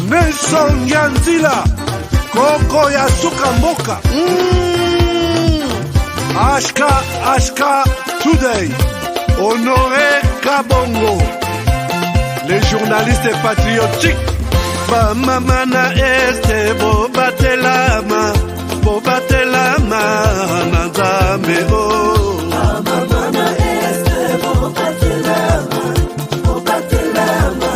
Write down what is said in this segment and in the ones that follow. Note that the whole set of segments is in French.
Nelson Yanzila, Koko ya Suka Mboka, Ashka Today, Honoré Kabongo, les journalistes patriotiques, Bamamana Este, Bobatelama, Nanzambe, oh. Bamamana Este, Bobatelama,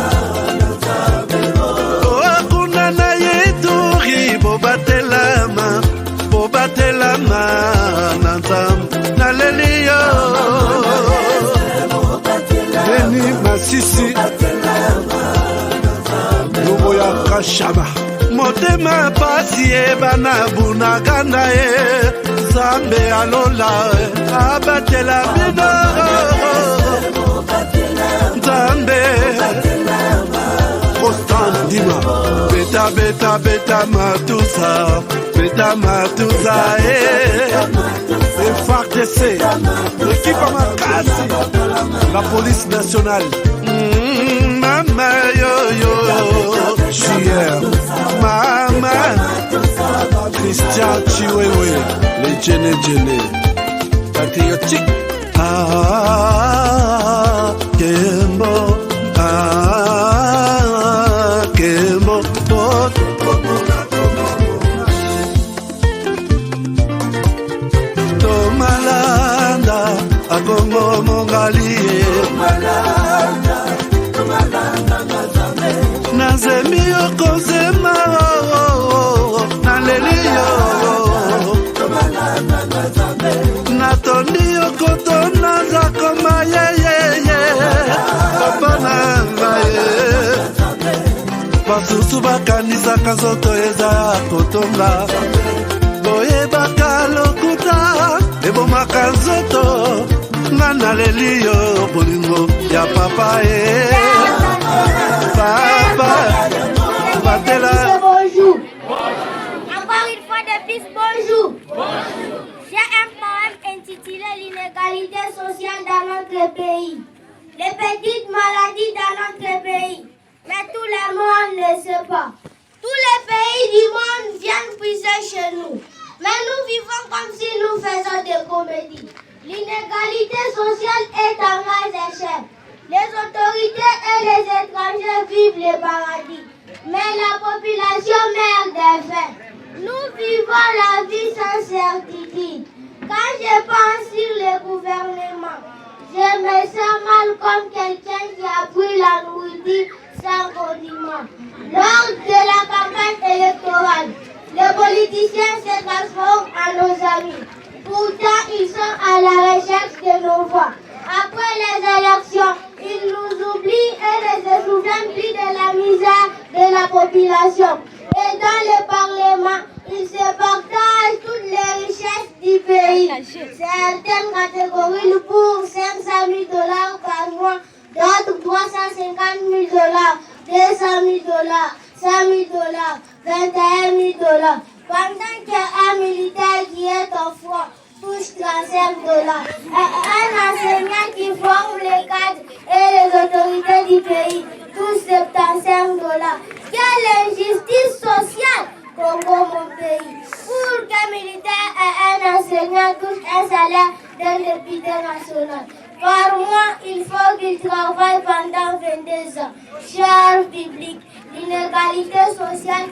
Nanzambe, oh. Akunana Yeturi, Bobatelama, Nanzambe, Nalelio, Beni Masisi, Luboya Kashaba. Motema pasi bana bunaganda Zambe alola abatela bino Zambe Constant Dima Beta matusa FARDC l'équipe à Makasi la police nationale Mama yo Chier Mama Christian Chiwewe les Djene patriotique Kembo Kembo Tomalanda Akongo Mongali Nazemi okozema Naleliyo Natondi okotona Zakoma Papa nangaye Basusu bakanisa kazoto eza kotonga Boye bakalokuta Ebomaka nzoto Naleliyo bolingo ya papa Bonjour. Encore une fois de plus, bonjour. J'ai un poème intitulé L'inégalité sociale dans notre pays. Les petites maladies dans notre pays. Mais tout le monde ne sait pas. Tous les pays du monde viennent puiser chez nous. Mais nous vivons comme si nous faisions des comédies. L'inégalité sociale est en grande échelle. Les autorités et les étrangers vivent les paradis, mais la population meurt des faim. Nous vivons la vie sans certitude. Quand je pense sur le gouvernement, je me sens mal comme quelqu'un qui a pris la nourriture sans condiment. Lors de la campagne électorale, les politiciens se transforment en nos amis. Pourtant, ils sont à la recherche de nos voix. Après les élections, ils nous oublient et ne se souviennent plus de la misère de la population. Et dans le Parlement, ils se partagent toutes les richesses du pays. Certaines catégories pour 500 000 $ par mois, d'autres 350 000 $, 200 000 $, 100 000 $, 21 000 $. Pendant qu'un militaire qui est au front touche 35 $. Un enseignant qui forme les cadres et les autorités du pays touche 75 $. Quelle injustice sociale, Congo, mon pays. Pour qu'un militaire et un enseignant touchent un salaire d'un député national. Par mois, il faut qu'il travaille pendant 22 ans. Cher public, l'inégalité sociale,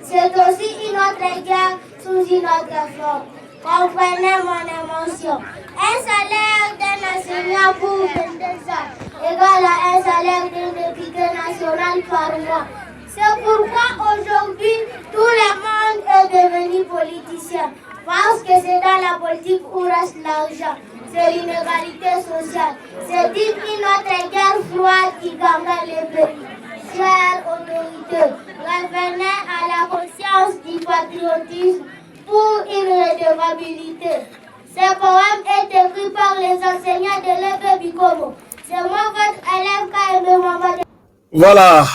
c'est aussi une autre guerre sous une autre forme. Comprenez mon émotion. Un salaire d'un enseignant pour 22 ans égale à un salaire d'un député national par mois. C'est pourquoi aujourd'hui, tout le monde est devenu politicien. Parce que c'est dans la politique où reste l'argent. C'est l'inégalité sociale. C'est une autre guerre froide qui gagne les pays. Chères autorités, revenez à la conscience du patriotisme pour une redevabilité. Ce poème est écrit par les enseignants de l'EPE Bikomo. C'est moi votre élève K.M. Mamadou. Voilà.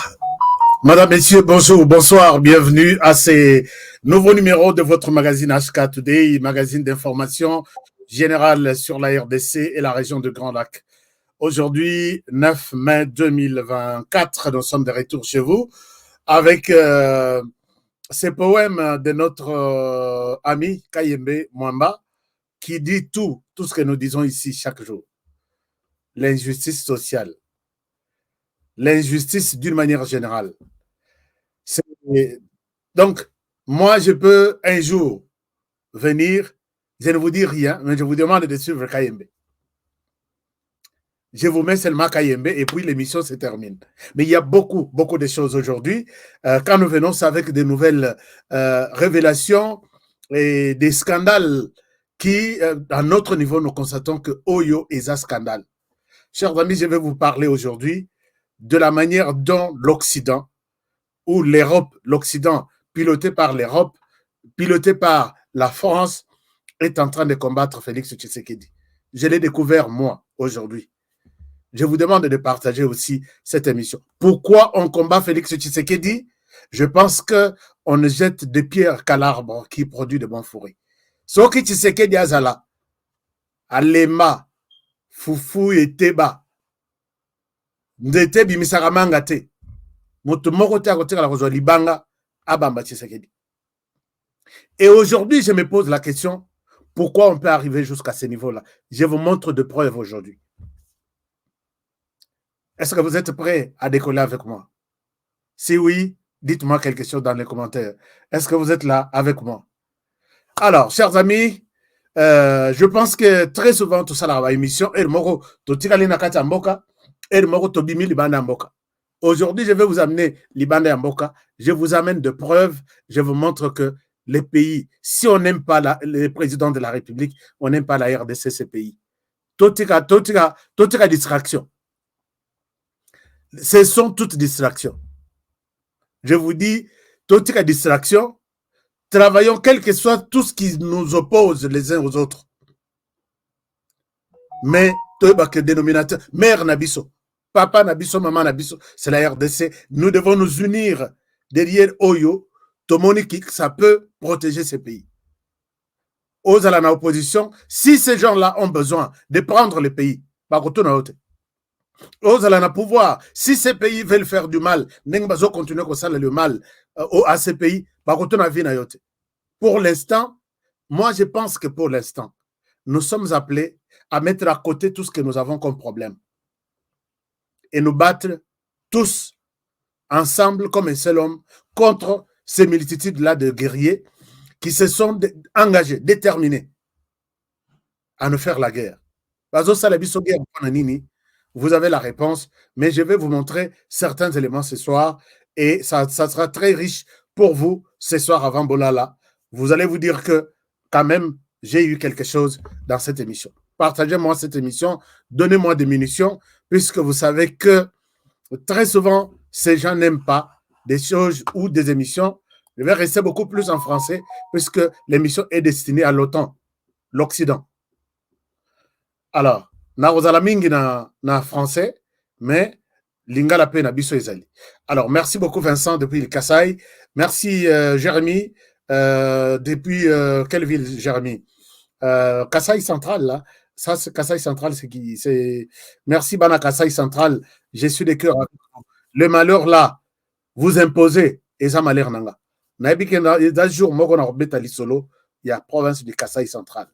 Madame, Messieurs, bonjour, bonsoir, bienvenue à ces nouveaux numéros de votre magazine HK Today, magazine d'information générale sur la RDC et la région de Grand Lac. Aujourd'hui, 9 mai 2024, nous sommes de retour chez vous avec ces poèmes de notre ami Kayembe Mwamba, qui dit tout ce que nous disons ici chaque jour. L'injustice sociale, l'injustice d'une manière générale. Donc, moi, je peux un jour venir, je ne vous dis rien, mais je vous demande de suivre Kayembe. Je vous mets seulement Kayembe et puis l'émission se termine. Mais il y a beaucoup de choses aujourd'hui. Quand nous venons, c'est avec de nouvelles révélations et des scandales qui, à notre niveau, nous constatons que Oyo est un scandale. Chers amis, je vais vous parler aujourd'hui de la manière dont l'Occident, ou l'Europe, l'Occident, piloté par l'Europe, piloté par la France, est en train de combattre Félix Tshisekedi. Je l'ai découvert, moi, aujourd'hui. Je vous demande de partager aussi cette émission. Pourquoi on combat Félix Tshisekedi? Je pense qu'on ne jette des pierres qu'à l'arbre qui produit de bons fourrés. Ce qui Tshisekedi azala, alema, fufu et teba, ndete bimisaka manga te, moto moko te akotika la kozwa libanga, abamba Tshisekedi. Et aujourd'hui, je me pose la question, pourquoi on peut arriver jusqu'à ce niveau-là? Je vous montre de preuves aujourd'hui. Est-ce que vous êtes prêts à décoller avec moi? Si oui, dites-moi quelque chose dans les commentaires. Est-ce que vous êtes là avec moi? Alors, chers amis, je pense que très souvent, tout ça, la émission, aujourd'hui, je vais vous amener Libanda Mboka. Je vous amène de preuves. Je vous montre que les pays, si on n'aime pas le président de la République, on n'aime pas la RDC, ces pays. Totika distraction. Ce sont toutes distractions. Je vous dis, totika distraction, travaillons quel que soit tout ce qui nous oppose les uns aux autres. Mais, que dénominateur, mère Nabiso, papa Nabiso, maman Nabiso, c'est la RDC. Nous devons nous unir derrière Oyo, Tomoniki, ça peut protéger ces pays. Aux à la opposition, si ces gens-là ont besoin de prendre le pays, aux à la pouvoir, si ces pays veulent faire du mal, n'engbazo continuer comme ça le mal à ces pays, pour l'instant, moi je pense que pour l'instant, nous sommes appelés à mettre à côté tout ce que nous avons comme problème et nous battre tous ensemble comme un seul homme contre ces multitudes-là de guerriers qui se sont engagés, déterminés à nous faire la guerre. Vous avez la réponse, mais je vais vous montrer certains éléments ce soir et ça sera très riche pour vous ce soir avant Bolala. Vous allez vous dire que quand même, j'ai eu quelque chose dans cette émission. Partagez-moi cette émission, donnez-moi des munitions, puisque vous savez que très souvent, ces gens n'aiment pas des choses ou des émissions. Je vais rester beaucoup plus en français, puisque l'émission est destinée à l'OTAN, l'Occident. Alors, na mingi na français, mais lingala pe na biso ezali. Alors, merci beaucoup Vincent depuis le Kasaï. Merci Jérémy. Depuis quelle ville, Jérémy? Kasaï Central, là. Ça, c'est Kasaï Central, c'est qui? Merci Bana Kasaï Central. Je suis de cœur avec vous. Le malheur là, vous imposez, et ça m'a l'air nanga. Naïbi que dans jour, moi, on a remis solo, il y a province du Kasaï Central.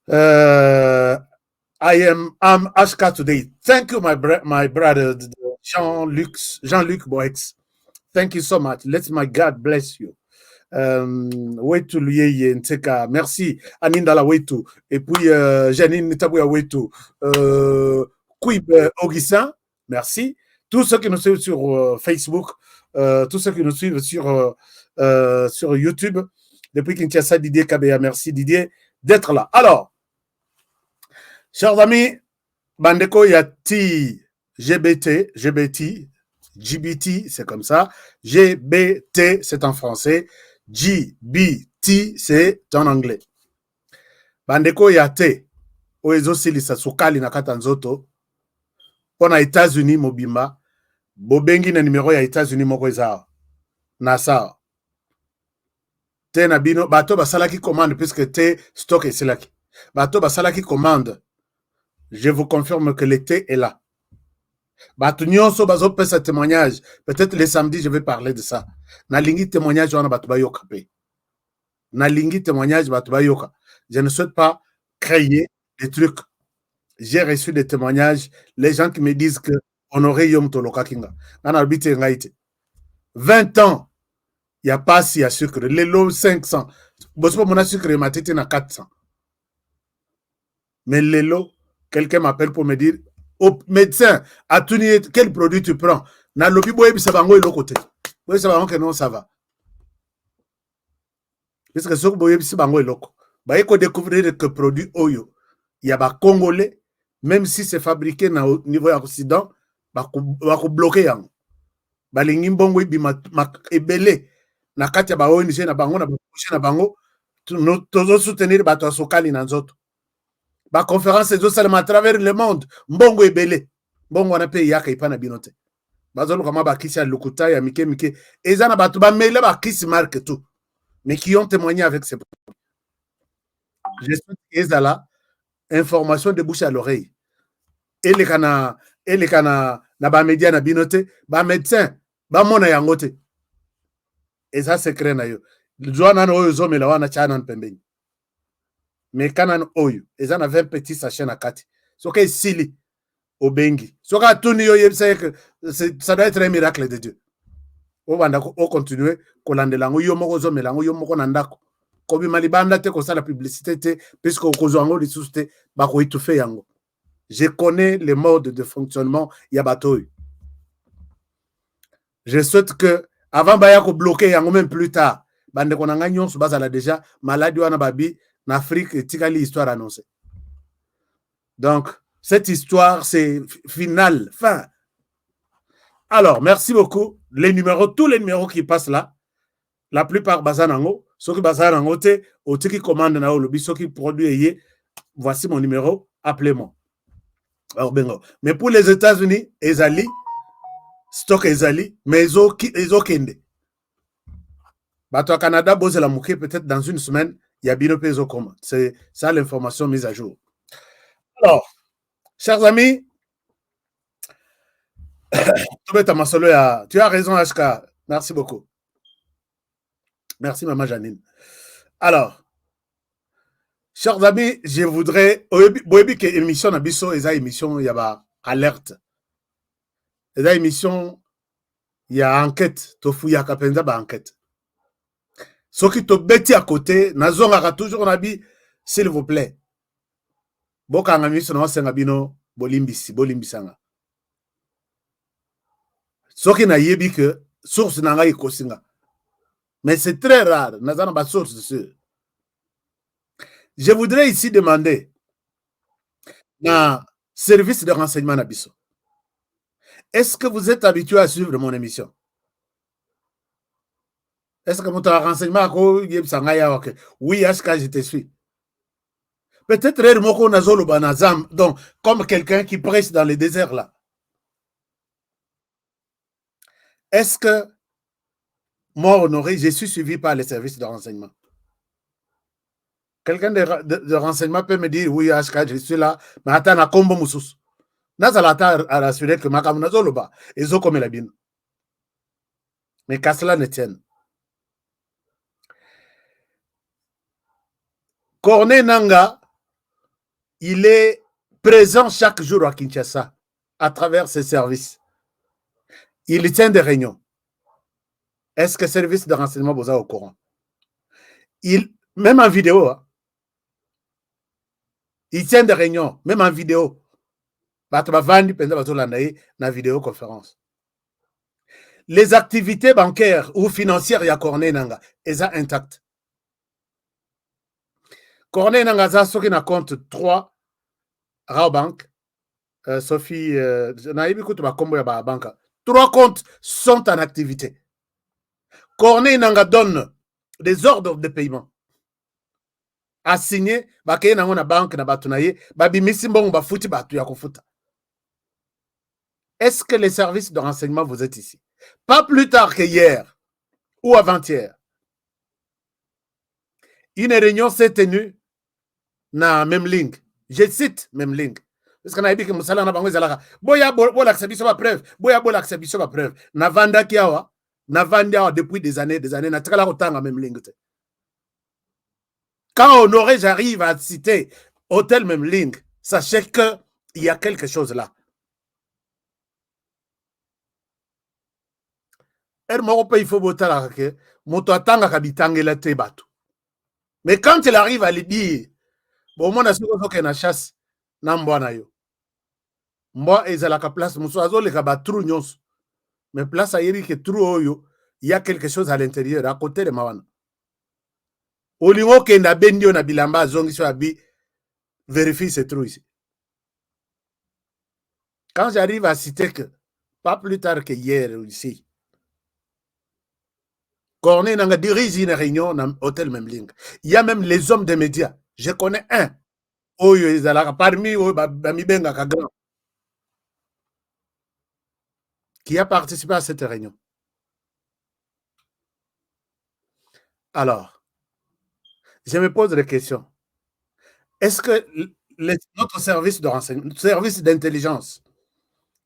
I'm Ashka today. Thank you, my brother, Jean-Luc Boex. Thank you so much. Let my God bless you. Wetu Luyeye Nteka. Merci. Anindala Wetu. Et puis, Janine Nitabouya Wetu. Quib Augustin. Merci. Tous ceux qui nous suivent sur Facebook, tous ceux qui nous suivent sur YouTube, depuis Kinshasa, Didier Kabea. Merci Didier d'être là. Alors, chers amis, Bandeko Yati GBT, c'est comme ça. GBT, c'est en français. GBT, c'est en anglais. Bandeko Yate, Oezo Silisa Sukali Nakatanzoto, on a États-Unis, Mobimba, Bobengi na numéro ya États-Unis, Mokweza, Nasa. Te Nabino, Bato Basalaki commande, puisque te stock et Selaki. Bato Basalaki commande. Je vous confirme que l'été est là. Batu nyonso bazo pesa témoignage. Peut-être le samedi, je vais parler de ça. Na lingi témoignage wana batu bayoka pe. Na lingi témoignage batu bayoka. Je ne souhaite pas créer des trucs. J'ai reçu des témoignages, les gens qui me disent que Honoré Yom Toloka Kinga. Nana habite ngaite. 20 ans, il n'y a pas si à sucre. Les lots 500. Bospo mon sucre ma tête na 400. Mais les lots, quelqu'un m'appelle pour me dire au médecin, à tout quel produit tu prends? Na lobi boye bisabango ilo côté. Boye sabango que non ça va. Parce que ce que boye bisabango ilo. Bah il faut découvrir que produit oyo. Il y a ba congolais, même si c'est fabriqué au niveau occident, ba ko bloquer yango. Ba lingi mbongo ibima ebele na kati ya ba ONG na bango na ba na bango tozo soutenir ba to sokali na nzoto. Ba conférence ezo salama à travers le monde mbongo ebele mbongo na pe yaka ipana binote bazolo kama ba kisi ya lukuta ya mike mike ezana batu ba mele ba kisi marque tout mais qui ont témoigné avec ces produits. J'espère que ezala information de bouche à l'oreille et les kana na ba média na binote ba médecin ba mona yangote et ça secret na yo joana no oyo zomela wana chana pembeni. Mais kanan oyo ezana 20 petits sachets na kati soka sili obengi soka tuni yo yebisa que ça doit être un miracle de Dieu o banda ko continuer ko landela ngo yo moko zomela ngo yo moko na ndako ko bi malibanda te ko sala publicité te puisque ko zongo li susté ba ko étouffer yango. Je connais les modes de fonctionnement ya batoy. Je souhaite que avant ba ya ko bloquer yango même plus tard bande ko nanga nyonso bazala déjà maladie wana babi en Afrique, et tikali histoire annoncée. Donc, cette histoire, c'est final, fin. Alors, merci beaucoup. Les numéros, tous les numéros qui passent là, la plupart bazanango, ceux qui bazanango te, ou qui commandent na olobi, ceux qui produisent, voici mon numéro, appelez-moi. Alors, bengo. Mais pour les États-Unis, ezali, stock ezali, mais ezo kende. Bato au Canada, bose la mouké, peut-être dans une semaine, il y a Bino Peso Coma. C'est ça l'information mise à jour. Alors, chers amis, tu as raison, HK. Merci beaucoup. Merci, Maman Janine. Alors, chers amis, je voudrais. Boyebi que émission Nabiso, et émission, il y a alerte. Et émission, il y a enquête. Tofu ya kapenza ba enquête. Ce qui te bêti à côté, nazonga toujours nabi, s'il vous plaît. Boka ngami sono senga bino bolimbisanga. Ce qui na yebi que source nanga ikosinga. Mais c'est très rare, nazana ba source sûr. Je voudrais ici demander na service de renseignement nabiso. Est-ce que vous êtes habitué à suivre mon émission? Est-ce que mon renseignement oui, est-ce que je te suis? Peut-être donc comme quelqu'un qui presse dans le désert là. Est-ce que moi, Honoré, je suis suivi par les services de renseignement? Quelqu'un de renseignement peut me dire oui, je suis là, mais attends, na kombo musus. Nazalata a rassuré que ma kamunazoloba et zo comme la bien. Mais qu'à cela ne tienne. Corneille Nanga, il est présent chaque jour à Kinshasa à travers ses services. Il tient des réunions. Est-ce que le service de renseignement vous a au courant? Même en vidéo, hein, il tient des réunions, même en vidéo. La vidéoconférence. Les activités bancaires ou financières, il y a Corneille Nanga, elles sont intactes. Corneille Nanga, ça, ce qui n'a compte 3 Raobank, Sophie, 3 comptes sont en activité. Corneille Nanga donne des ordres de paiement. Assigné, bakeye nango na banque na batunaye, babimisi mbongo bafuti batu ya kofuta. Est-ce que les services de renseignement vous êtes ici? Pas plus tard que hier ou avant-hier. Une réunion s'est tenue dans Memling. Je cite Memling. Parce qu'on a dit que Moussala n'a pas dit boya bolakisa biso ba preuve, boya bolakisa biso ba preuve. Na vanda kiawa, na vanda depuis des années, na tikala kotanga même ligne. Quand Honoré j'arrive à citer Hôtel Memling, sachez que il y a quelque chose là. Il faut que moto atanga kabitangela te bato. Mais quand il arrive à lui dire, bon, moi, je suis na chasse, na mbwana yo. Moi, ezalaka place, muso azoleka ba trou nyonso. Mais place ayeri que trou oyo, il y a quelque chose à l'intérieur, à côté de mawana. Olingo kenda bendio na bilamba zongi so abi, vérifie ce trou ici. Quand j'arrive à citer que, pas plus tard que hier ici, Corneille Nangaa dirige une réunion dans l'hôtel Memling. Il y a même les hommes des médias. Je connais un. Parmi eux, qui a participé à cette réunion. Alors, je me pose la question. Est-ce que notre service de renseignement, notre service d'intelligence,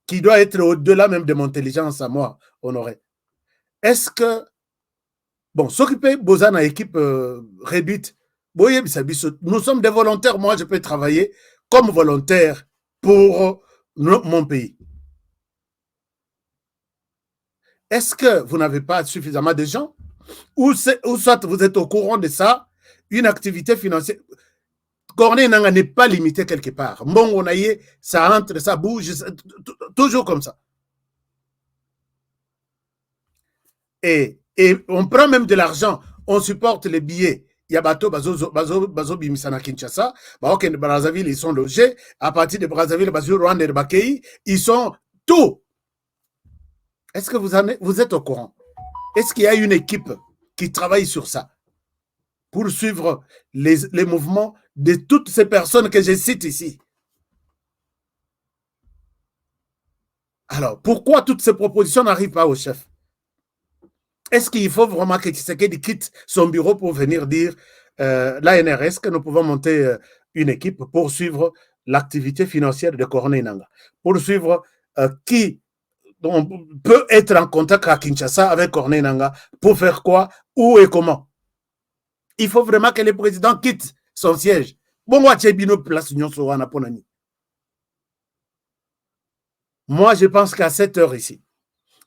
qui doit être au-delà même de mon intelligence à moi, Honoré, est-ce que, bon, s'occuper Bozana équipe réduite, nous sommes des volontaires, moi je peux travailler comme volontaire pour mon pays. Est-ce que vous n'avez pas suffisamment de gens ou soit vous êtes au courant de ça, une activité financière. Corneille Nangaa n'est pas limité quelque part. Bon, on a eu, ça entre, ça bouge, toujours comme ça. Et on prend même de l'argent, on supporte les billets. Il y a bateau, bazo bimisana Kinshasa, de Brazzaville, ils sont logés. À partir de Brazzaville, bazo Rwanda et Bakei, ils sont tout. Est-ce que vous êtes au courant? Est-ce qu'il y a une équipe qui travaille sur ça pour suivre les mouvements de toutes ces personnes que je cite ici? Alors, pourquoi toutes ces propositions n'arrivent pas au chef? Est-ce qu'il faut vraiment que Tshisekedi quitte son bureau pour venir dire l'ANRS que nous pouvons monter une équipe pour suivre l'activité financière de Corneille Nangaa, pour suivre qui peut être en contact à Kinshasa avec Corneille Nangaa, pour faire quoi, où et comment? Il faut vraiment que le président quitte son siège. Moi, je pense qu'à 7 heures ici,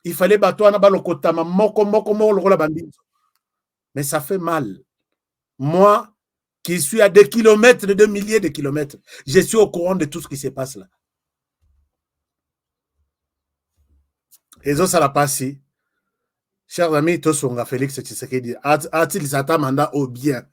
il fallait battre. Mais ça fait mal. Moi, qui suis à des kilomètres, de milliers de kilomètres, je suis au courant de tout ce qui se passe là. Et ça l'a passé. Chers amis, Tosonga Félix Tshisekedi, a-t-il sa mandat au bien?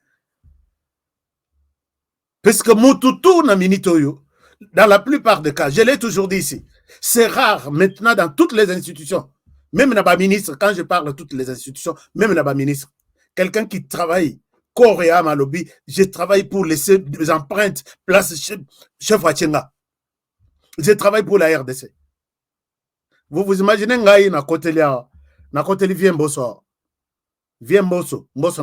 Parce que Moutoutou na minitoyo, dans la plupart des cas, je l'ai toujours dit ici, c'est rare maintenant dans toutes les institutions, même dans les ministres, quand je parle de toutes les institutions, même dans les ministres, quelqu'un qui travaille corps et âme à lobby, je travaille pour laisser des empreintes, place chef Wachenga. Je travaille pour la RDC. Vous vous imaginez ngai na koteli vient Mbosso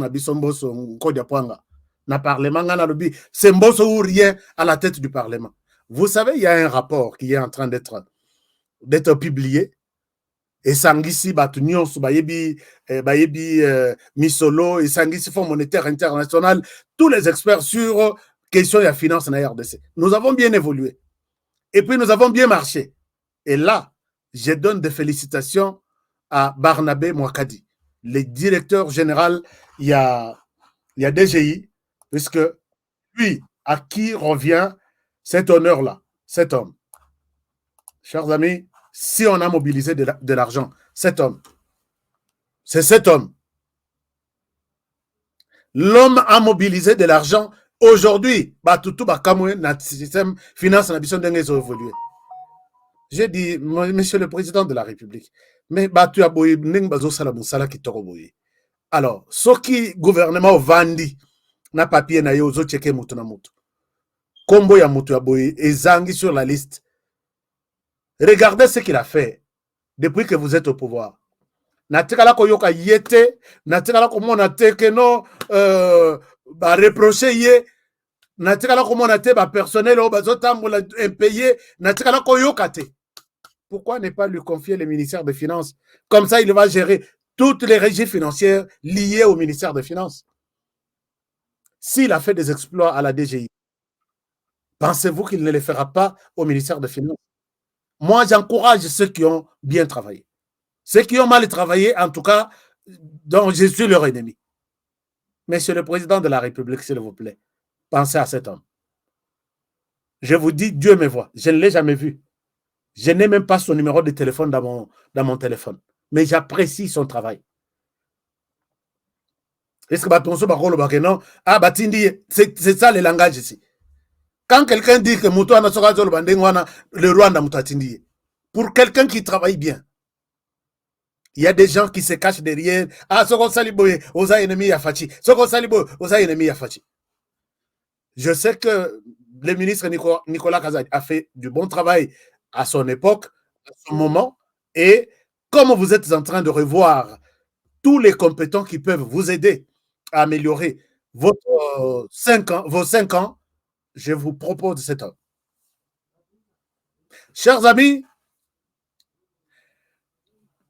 na biso Mbosso Nkodia Pwanga na parlement na lobby, c'est Mbosso ou rien à la tête du parlement. Vous savez, il y a un rapport qui est en train d'être publié et sangisi batu nyonso bayebi misolo et sangisi Fonds monétaire international, tous les experts sur questions de finance na RDC. Nous avons bien évolué et puis nous avons bien marché. Et là, je donne des félicitations à Barnabé Mouakadi, le directeur général, il y a DGI, puisque lui, à qui revient cet honneur-là, cet homme. Chers amis, si on a mobilisé de l'argent, cet homme, c'est cet homme. L'homme a mobilisé de l'argent. Aujourd'hui, notre système finance na biso ndenge ezo évoluer. J'ai dit, monsieur le président de la République, mais tu as boye ning bazo sala musala ki toko boye. Alors, ce qui gouvernement vandi na papier na yo zo cheke mutu na mutu. Kombo ya mutu ya boye ezangi sur la liste. Regardez ce qu'il a fait depuis que vous êtes au pouvoir. Natikala ko yoka yete, natikala ko mona teke no ba reprocher ye. natikala komona te ba personnel o bazotambola impayé natikala koyoka te. Pourquoi ne pas lui confier le ministère des Finances? Comme ça, il va gérer toutes les régies financières liées au ministère des Finances. S'il a fait des exploits à la DGI, pensez-vous qu'il ne les fera pas au ministère des Finances? Moi, j'encourage ceux qui ont bien travaillé. Ceux qui ont mal travaillé, en tout cas, dont je suis leur ennemi. Monsieur le Président de la République, s'il vous plaît, pensez à cet homme. Je vous dis, Dieu me voit. Je ne l'ai jamais vu. Je n'ai même pas son numéro de téléphone dans mon téléphone. Mais j'apprécie son travail. Est-ce que non? Ah, c'est ça le langage ici. Quand quelqu'un dit que le Rwanda mutatindi, pour quelqu'un qui travaille bien, il y a des gens qui se cachent derrière. Ah, Soko Saliboye, Oza ennemi Yafachi. Soko Saliboye, Oza ennemi Yafachi. Je sais que le ministre Nicolas Kazadi a fait du bon travail à son époque, à son moment, et comme vous êtes en train de revoir tous les compétents qui peuvent vous aider à améliorer vos 5 ans, je vous propose cet homme. Chers amis,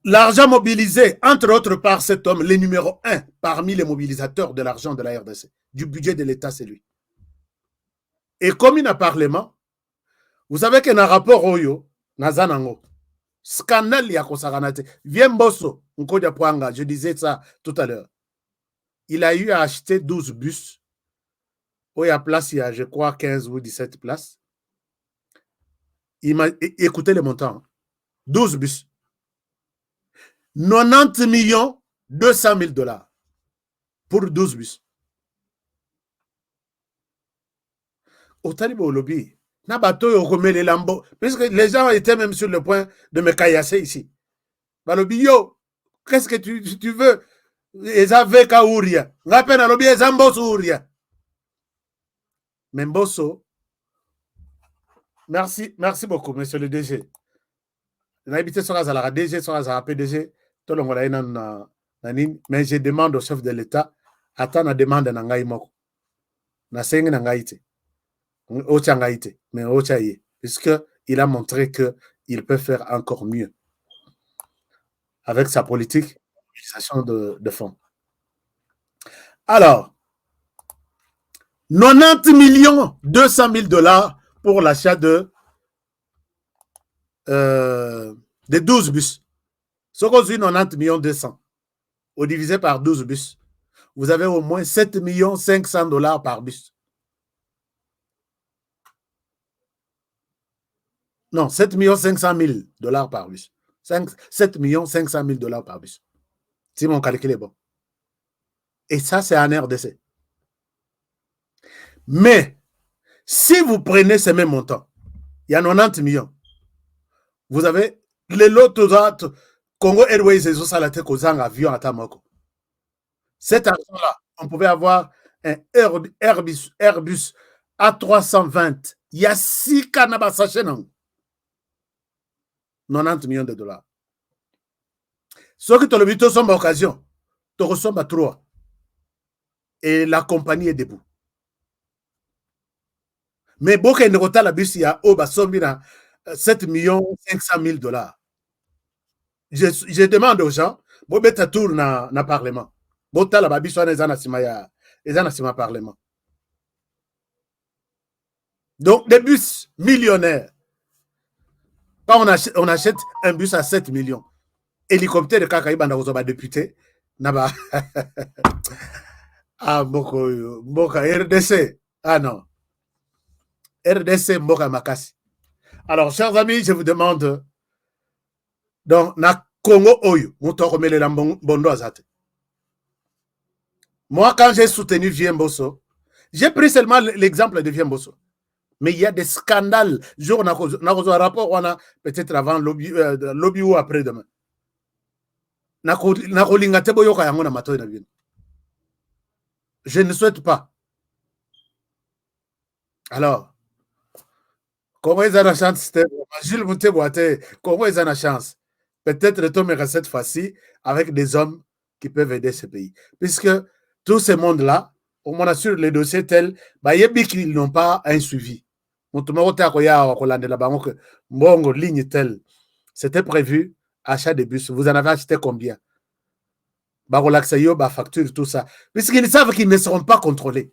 l'argent mobilisé, entre autres par cet homme, le numéro 1 parmi les mobilisateurs de l'argent de la RDC, du budget de l'État, c'est lui. Et comme il y a un parlement, vous savez qu'il y a un rapport Oyo, Nazanango, scandale Yakosaranate, Viemboso, Nkodia Poanga, je disais ça tout à l'heure. Il a eu à acheter 12 bus. Où il y a place, il y a, je crois, 15 ou 17 places. Il m'a écouté le montant. 12 bus. 90 millions 200 000 dollars pour 12 bus. Au Talibo lobby, puisque les gens étaient même sur le point de me caillasser ici. Balobi, yo, qu'est-ce que tu veux? Ezave Kauria. Rappel à lobby, Ezamboso Uria. Memboso, merci beaucoup, monsieur le DG. N'habitez sur la DG, sur la PDG, tout le monde mais je demande au chef de l'État, attends la demande na ngai moko. Na sengi na ngai te. Ocha ngai te, mais ocha ye. Puisque il a montré que il peut faire encore mieux avec sa politique d'utilisation de fonds. Alors, 90 millions 200 000 dollars pour l'achat de 12 bus. Ce qu'on dit 90 millions 200, au divisé par 12 bus, vous avez au moins 7 millions 500 dollars par bus. Non, 7 millions 500 000 dollars par bus. 7 millions 500 000 dollars par bus. Si mon calcul est bon. Et ça, c'est en RDC. Mais, si vous prenez ces mêmes montants, il y a 90 millions. Vous avez les lots Congo Airways et Zosalate Kozang avion à Tamako. Cet argent-là, on pouvait avoir un Airbus A320. Il y a 6 canabas sachets, non? 90 millions de dollars. Ceux qui ont le but, sont à occasion. Tu ressembles à 3. Et la compagnie est debout. Mais beaucoup de retard la bus, il y a 7 millions 500 000 dollars. Je demande aux gens, bon, mettre tour dans le Parlement. Bon, la babi soit dans Parlement. Donc, des bus millionnaires. Quand on achète un bus à 7 millions, hélicoptère de Kakaïba n'a député, n'a ah, Mboka, RDC. Ah non. RDC Mboka Makasi. Alors, chers amis, je vous demande, donc, na Congo Oyo, moi, quand j'ai soutenu Viemboso, j'ai pris seulement l'exemple de Viemboso. Mais il y a des scandales. Jour, on a un rapport, on a peut-être avant lobby ou après-demain. Je ne souhaite pas. Alors, comment ils ont la chance, Jules Mouteboate, comment ils ont la chance? Peut-être retombera cette fois-ci avec des hommes qui peuvent aider ce pays. Puisque tout ce monde-là, au moins sur les dossiers tels, bah, ils n'ont pas un suivi. Ligne telle. C'était prévu, achat de bus. Vous en avez acheté combien? Facture, tout ça. Puisqu'ils savent qu'ils ne seront pas contrôlés.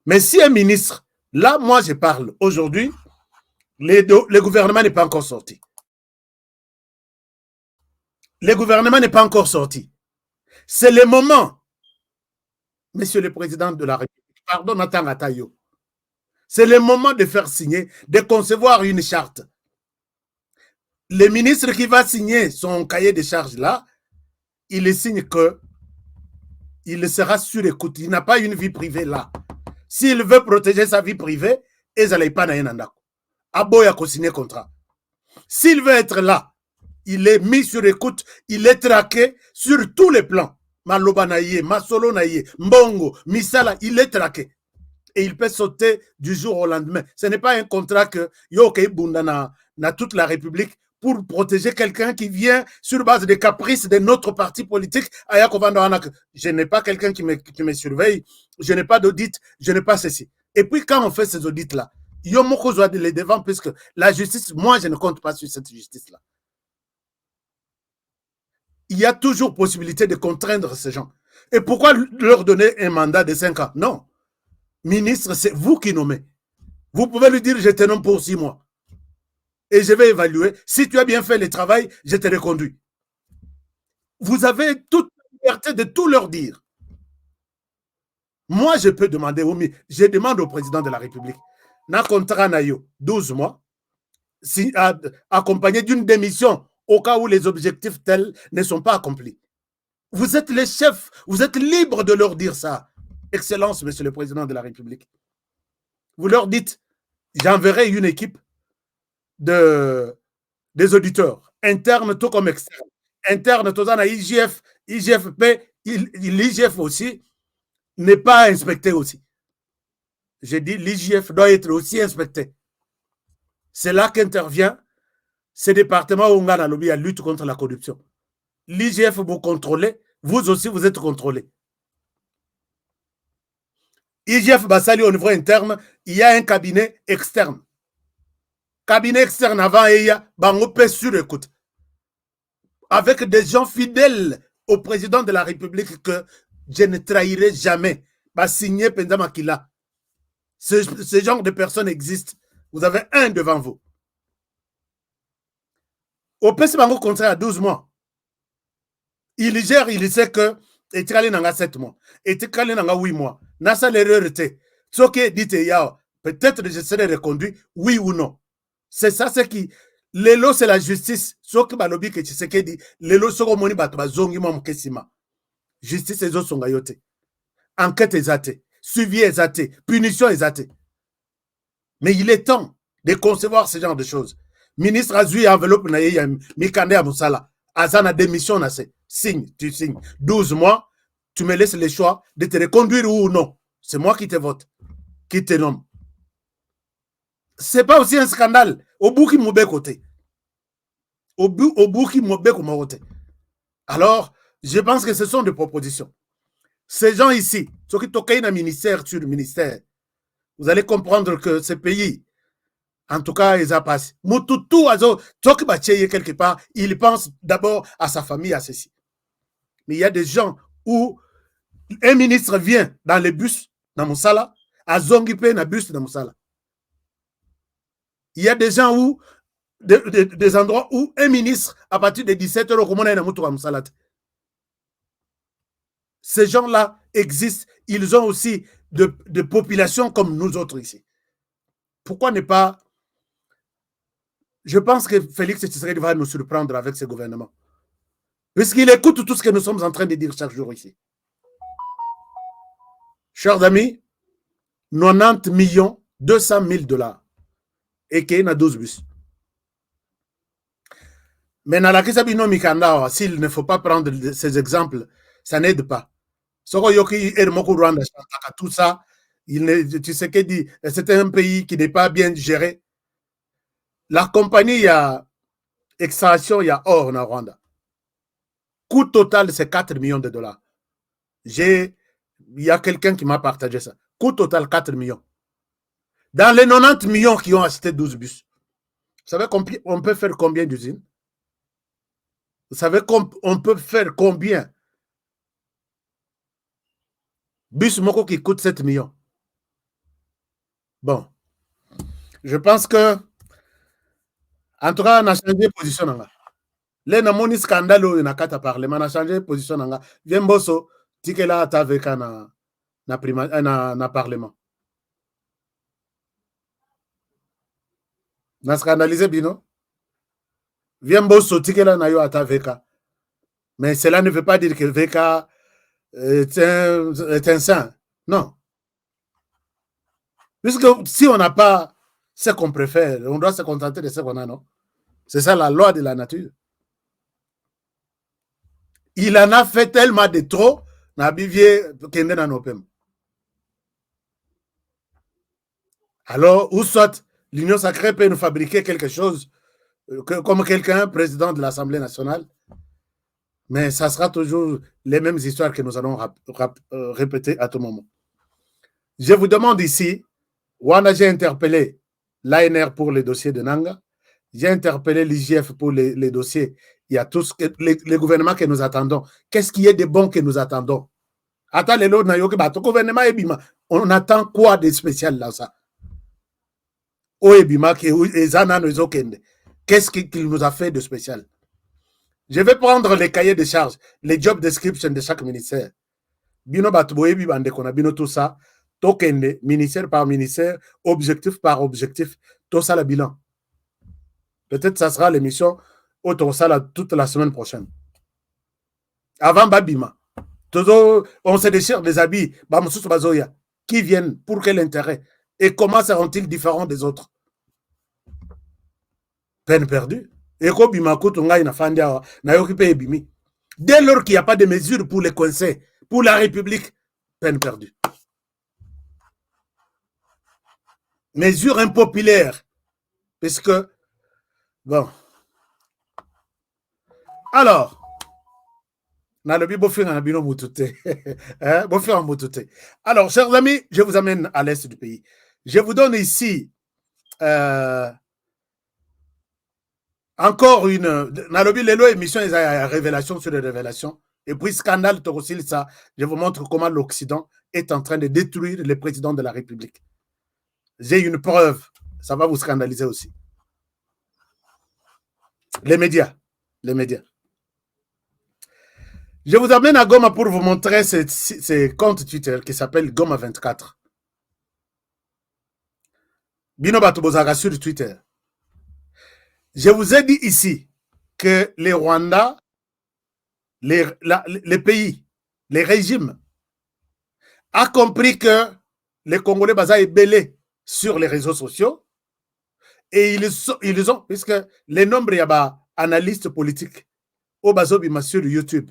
Mais si un ministre, là, moi je parle, aujourd'hui, le gouvernement n'est pas encore sorti. Le gouvernement n'est pas encore sorti. C'est le moment, Monsieur le Président de la République, pardon, Nathan Atayo, c'est le moment de faire signer, de concevoir une charte. Le ministre qui va signer son cahier de charges là, il signe que il sera sur écoute. Il n'a pas une vie privée là. S'il veut protéger sa vie privée, il n'allait pas dans un aboya ko signer contrat. S'il veut être là, il est mis sur écoute, il est traqué sur tous les plans. Maloba naïe, Masolo naïe, Mbongo, Misala, il est traqué. Et il peut sauter du jour au lendemain. Ce n'est pas un contrat que Yoke Bunda na toute la République pour protéger quelqu'un qui vient sur base des caprices de notre parti politique. Je n'ai pas quelqu'un qui me surveille, je n'ai pas d'audit, je n'ai pas ceci. Et puis quand on fait ces audits-là, Yomoko doit les devant, puisque la justice, moi je ne compte pas sur cette justice-là. Il y a toujours possibilité de contraindre ces gens. Et pourquoi leur donner un mandat de 5 ans? Non. Ministre, c'est vous qui nommez. Vous pouvez lui dire, je te nomme pour 6 mois. Et je vais évaluer. Si tu as bien fait le travail, je te reconduis. Vous avez toute la liberté de tout leur dire. Moi, je peux demander, je demande au président de la République, na contrat nayo, 12 mois, accompagné d'une démission au cas où les objectifs tels ne sont pas accomplis. Vous êtes les chefs, vous êtes libres de leur dire ça. Excellence, Monsieur le Président de la République. Vous leur dites, j'enverrai une équipe des auditeurs, internes tout comme externes. Internes, tout ça, IGF, IGFP, l'IGF aussi, n'est pas inspecté aussi. J'ai dit, l'IGF doit être aussi inspecté. C'est là qu'intervient ce département où on a lobby à lutte contre la corruption. L'IGF vous contrôlez, vous aussi vous êtes contrôlé. IGF Bassali au niveau interne, il y a un cabinet externe. Cabinet externe avant, il y a Bangopé sur écoute. Avec des gens fidèles au président de la République que je ne trahirai jamais. Bah, signé Pendama Kila. Ce genre de personnes existent. Vous avez un devant vous. Au PC Bango contrat à 12 mois. Il gère, il sait que et tu as 7 mois. Et tu as 8 mois. Nasa l'erreur était. Ce qui dit peut-être je serai reconduit, oui ou non. C'est ça, c'est qui. Lelo, c'est la justice. Ce qui balobi que tu sais qui dit. Lelo, ce que moni batba zongi mom kesima. Justice et autres sont gayote. Enquête exate. Suivi exate. Punition exate. Mais il est temps de concevoir ce genre de choses. Ministre Azui enveloppe na ye Mikande Amoussala. Azana démission na se. Signe, tu signes. 12 mois, tu me laisses le choix de te reconduire ou non. C'est moi qui te vote, qui te nomme. C'est pas aussi un scandale. Au bout qui m'oublie côté. Au bout qui m'oublie côté. Alors, je pense que ce sont des propositions. Ces gens ici, ceux qui toquent un ministère sur le ministère, vous allez comprendre que ce pays, en tout cas, ils ont passé. Moutoutou, quelque part, il pense d'abord à sa famille, à ceci. Mais il y a des gens où un ministre vient dans les bus, dans Moussala, à Zongipe, dans le bus, dans Moussala. Il y a des gens où, des endroits où un ministre, à partir de 17h, comment on a dans Moussala. Ces gens-là existent. Ils ont aussi de populations comme nous autres ici. Pourquoi ne pas... Je pense que Félix Tshisekedi va nous surprendre avec ce gouvernement. Puisqu'il écoute tout ce que nous sommes en train de dire chaque jour ici. Chers amis, 90 millions 200 000 $. Et qu'il y a 12 bus. Mais dans la Kisabino Mikanda, s'il ne faut pas prendre ces exemples, ça n'aide pas. Tout ça, tu sais qu'il dit, c'est un pays qui n'est pas bien géré. La compagnie, il y a extraction, il y a or en Rwanda. Coût total, c'est 4 millions de $. J'ai Il y a quelqu'un qui m'a partagé ça. Coût total 4 millions. Dans les 90 millions qui ont acheté 12 bus, vous savez on peut faire combien d'usines? Vous savez qu'on peut faire combien? Bus Moko qui coûte 7 millions. Bon. Je pense que, en tout cas, on a changé de position. Là, on a mon scandale où on a qu'à parler, mais on a changé de position. Viens, Bosso, tu es là à ta veka na parlement. On a scandalisé, Bino. Viens, Bosso, tu es là à ta veka. Mais cela ne veut pas dire que veka est un saint. Non. Puisque si on n'a pas ce qu'on préfère, on doit se contenter de ce qu'on a, non? C'est ça la loi de la nature. Il en a fait tellement de trop, alors, ou soit l'Union sacrée peut nous fabriquer quelque chose comme quelqu'un, président de l'Assemblée nationale, mais ça sera toujours les mêmes histoires que nous allons répéter à tout moment. Je vous demande ici, j'ai interpellé l'ANR pour les dossiers de Nanga, j'ai interpellé l'IGF pour les dossiers. Il y a tous les gouvernements que nous attendons. Qu'est-ce qui est de bon que nous attendons? Attends, gouvernement, on attend quoi de spécial dans ça? Qu'est-ce qu'il nous a fait de spécial? Je vais prendre les cahiers de charges, les job descriptions de chaque ministère. Bino Batboebi Bandekona, Bino tout ça, tokende, ministère par ministère, objectif par objectif, tout ça le bilan. Peut-être que ça sera l'émission autour ça toute la semaine prochaine. Avant Babima, on se déchire des habits, qui viennent, pour quel intérêt? Et comment seront-ils différents des autres? Peine perdue. Dès lors qu'il n'y a pas de mesures pour les coincer, pour la République, peine perdue. Mesures impopulaires. Parce que, bon. Alors, alors, chers amis, je vous amène à l'est du pays. Je vous donne ici encore une émission, révélation sur les révélations. Et puis, scandale, ça, je vous montre comment l'Occident est en train de détruire le président de la République. J'ai une preuve, ça va vous scandaliser aussi. Les médias. Je vous amène à Goma pour vous montrer ce compte Twitter qui s'appelle Goma24. Bino Batubozara sur Twitter. Je vous ai dit ici que les Rwandais, les pays, les régimes, a compris que les Congolais basaient belé sur les réseaux sociaux et ils ont, puisque les nombres, il y a analystes politiques au Bazobima sur YouTube.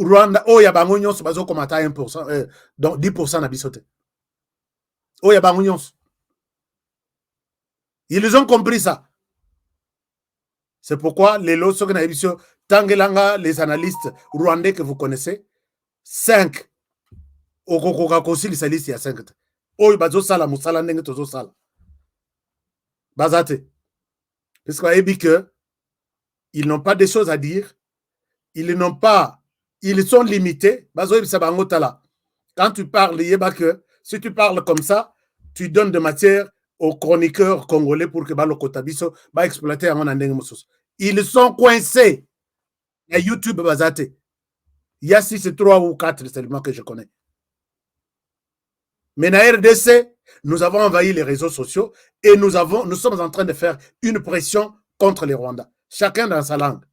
Rwanda, il y a bango se bazo comme à 1%, donc 10% na bisote. Il y a bango. Ils ont compris ça. C'est pourquoi les lots sont Tangelanga, les analystes rwandais que vous connaissez, 5. Au Kokokakosi, il y a 5. Oh, bazo sala, musala, nenge tozo sala. Bazate. Parce qu'on a dit que ils n'ont pas de choses à dire. Ils sont limités. Quand tu parles, si tu parles comme ça, tu donnes de matière aux chroniqueurs congolais pour que le Kotabiso va exploiter en andengomosos. Ils sont coincés. Il y a YouTube bazate. Il y a 6, 3 ou 4 seulement que je connais. Mais dans RDC, nous avons envahi les réseaux sociaux et nous sommes en train de faire une pression contre les Rwandais. Chacun dans sa langue.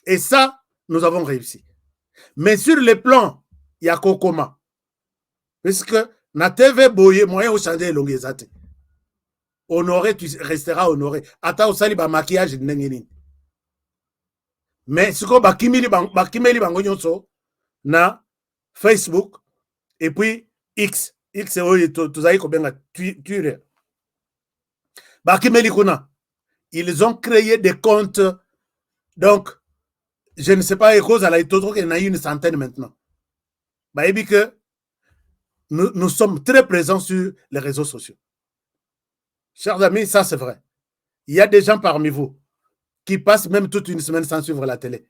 Et ça, nous avons réussi. Mais sur le plan, il y a Kokoma. Parce que na TV boye, moyen au changer l'ongezate. Honoré, tu resteras honoré. Ata au sali ba maquillage n'engeni. Mais ce qu'on bakimeli bango nyonso na Facebook et puis X c'est tout ça kobenga Twitter. Bakimeli kuna. Ils ont créé des comptes. Donc je ne sais pas cause à la Toto qu'il y en a une centaine maintenant. Bah, et que nous sommes très présents sur les réseaux sociaux. Chers amis, ça c'est vrai. Il y a des gens parmi vous qui passent même toute une semaine sans suivre la télé.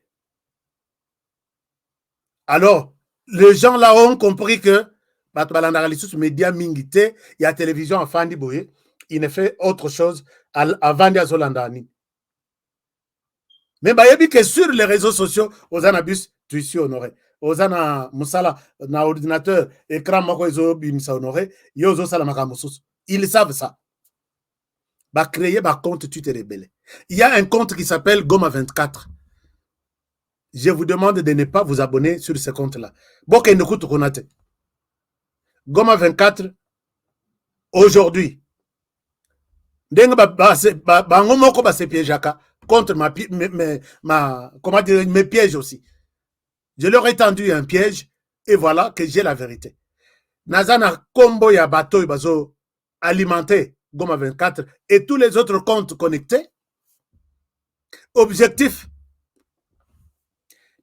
Alors, les gens là ont compris que média mingité, il y a télévision à Fandi Boye, il ne fait autre chose avant de Zolandani. Mais bah, il y a que sur les réseaux sociaux, aux anabus, tu es honoré. Aux ana musala, na ordinateur, écran, honoré, ils savent ça. Bah, créer un compte, tu te rebelles. Il y a un compte qui s'appelle Goma 24. Je vous demande de ne pas vous abonner sur ce compte-là. Bon, qu'il ne coûte qu'on a. Goma 24, aujourd'hui, contre comment dire, mes pièges aussi. Je leur ai tendu un piège et voilà que j'ai la vérité. Nazana combo ya bateau bazo alimenté Goma 24 et tous les autres comptes connectés. Objectif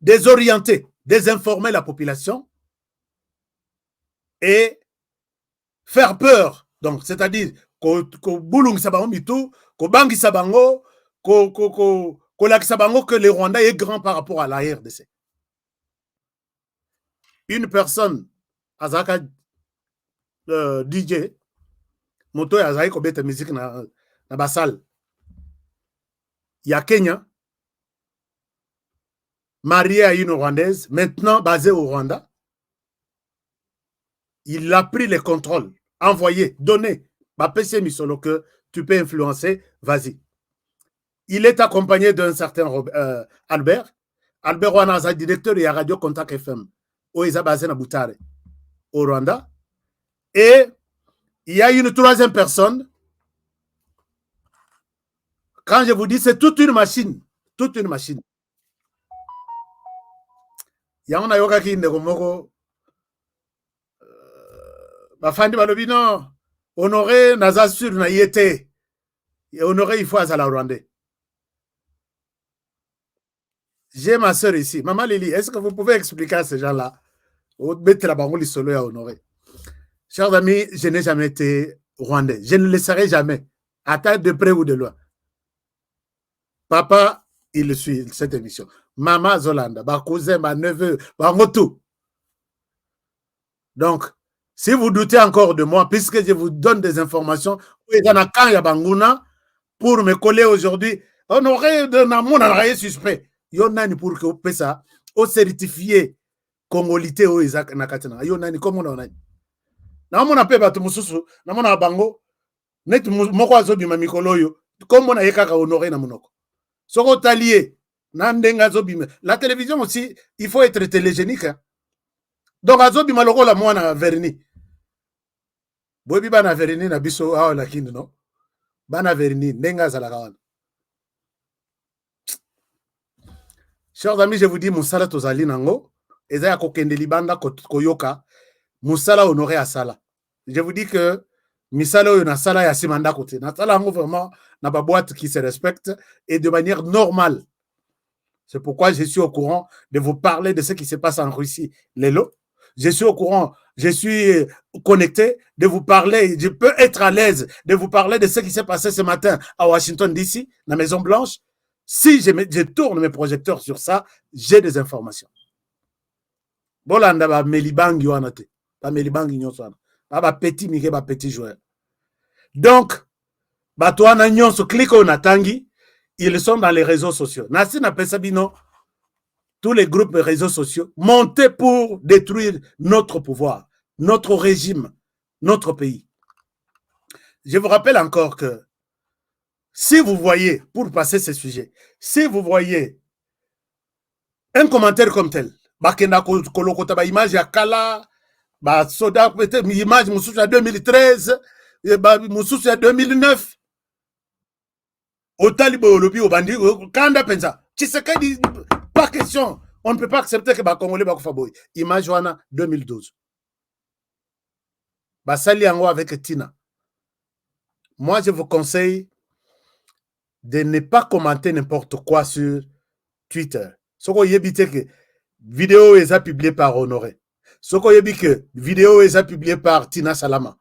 désorienter, désinformer la population et faire peur. Donc, c'est-à-dire ko bulung sabango mitu, ko bangi sabango, ko laki sabango que le Rwanda est grand par rapport à la RDC. Une personne, Azaka DJ, moto Azaka ko bete musique na basal. Il y a Kenya, marié à une Rwandaise, maintenant basée au Rwanda. Il a pris le contrôle, envoyé, donné. PC Misolo que tu peux influencer, vas-y. Il est accompagné d'un certain Albert. Albert Wanaza, directeur de Radio Contact FM, au Isabazena Boutare, au Rwanda. Et il y a une troisième personne. Quand je vous dis, c'est toute une machine. Toute une machine. Il y a un yoga qui est Bafandi Balobino, honoré Naza sur na yete. Et honoré, il faut à la Rwandais. J'ai ma soeur ici. Maman Lili, est-ce que vous pouvez expliquer à ces gens-là? Chers amis, je n'ai jamais été rwandais. Je ne le serai jamais. À taille de près ou de loin. Papa, il suit cette émission. Maman Zolanda, ma cousin, ma neveu, ma moto. Donc, si vous doutez encore de moi, puisque je vous donne des informations, pour me coller aujourd'hui, on aurait un suspect. Yonani pour que ça, au certifié congolité au Isaac Nakatana. Yonani, comment on a. Na mona pe bato mususu, na mona bango, net moko azobi ma mikoloyo, comme on a yekaka honoré na monoko. Soko talié, na ndenga azobi. La télévision aussi, il faut être télégénique. Hein. Donc azobi maloko la mwana verni. Bobi bana verni na biso awa la kindi no. Bana verni, ndenga zalakawan. Chers amis, je vous dis, Moussala Tozali Nango, Ezaya Kokende Libanda Koyoka, Moussala honoré à Sala. Je vous dis que Misala Oyona Sala ya Simanda Kote. Natala Nango vraiment n'a pas boîte qui se respecte et de manière normale. C'est pourquoi je suis au courant de vous parler de ce qui se passe en Russie, Lélo. Je suis au courant, je suis connecté de vous parler, je peux être à l'aise de vous parler de ce qui s'est passé ce matin à Washington DC, la Maison Blanche. Si je tourne mes projecteurs sur ça, j'ai des informations. Bolanda ba melibangi wanate, ba melibangi nyosana, ba petit mike ba petit joueur. Donc, ba toana nyonso kliko natangi, ils sont dans les réseaux sociaux. Nasi na pesabino, tous les groupes de réseaux sociaux montés pour détruire notre pouvoir, notre régime, notre pays. Je vous rappelle encore que si vous voyez, pour passer ce sujet, si vous voyez un commentaire comme tel, bakenda kolokota ba image ya kala, ba soda peut-être image mususu ya 2013, ba mususu ya 2009. Otalibo olobi obandi kanda penza. Tshisekedi pas question, on ne peut pas accepter que ba Congolais ba kufa boy. Image wana 2012. Ba sali yango avec Tina. Moi je vous conseille de ne pas commenter n'importe quoi sur Twitter. Ce qu'on y évite que vidéo est publiée par Honoré. Soko yebi que vidéo est publiée par Tina Salama,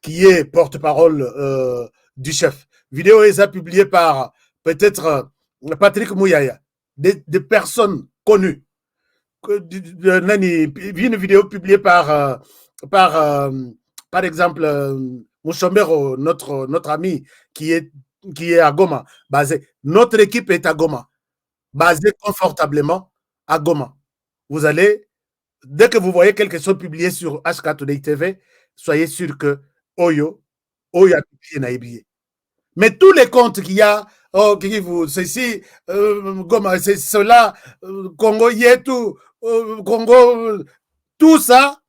qui est porte-parole du chef. Vidéo est publiée par peut-être Patrick Mouyaya, des personnes connues. Une vidéo publiée par exemple, Mouchambero, notre ami qui est à Goma, basé. Notre équipe est à Goma, basée confortablement à Goma. Vous allez, dès que vous voyez quelque chose publié sur HK Today TV, soyez sûr que Oyo a publié Naïbié. Mais tous les comptes qu'il y a, ceci, Goma, c'est cela, Congo, Yetu, Congo, tout ça,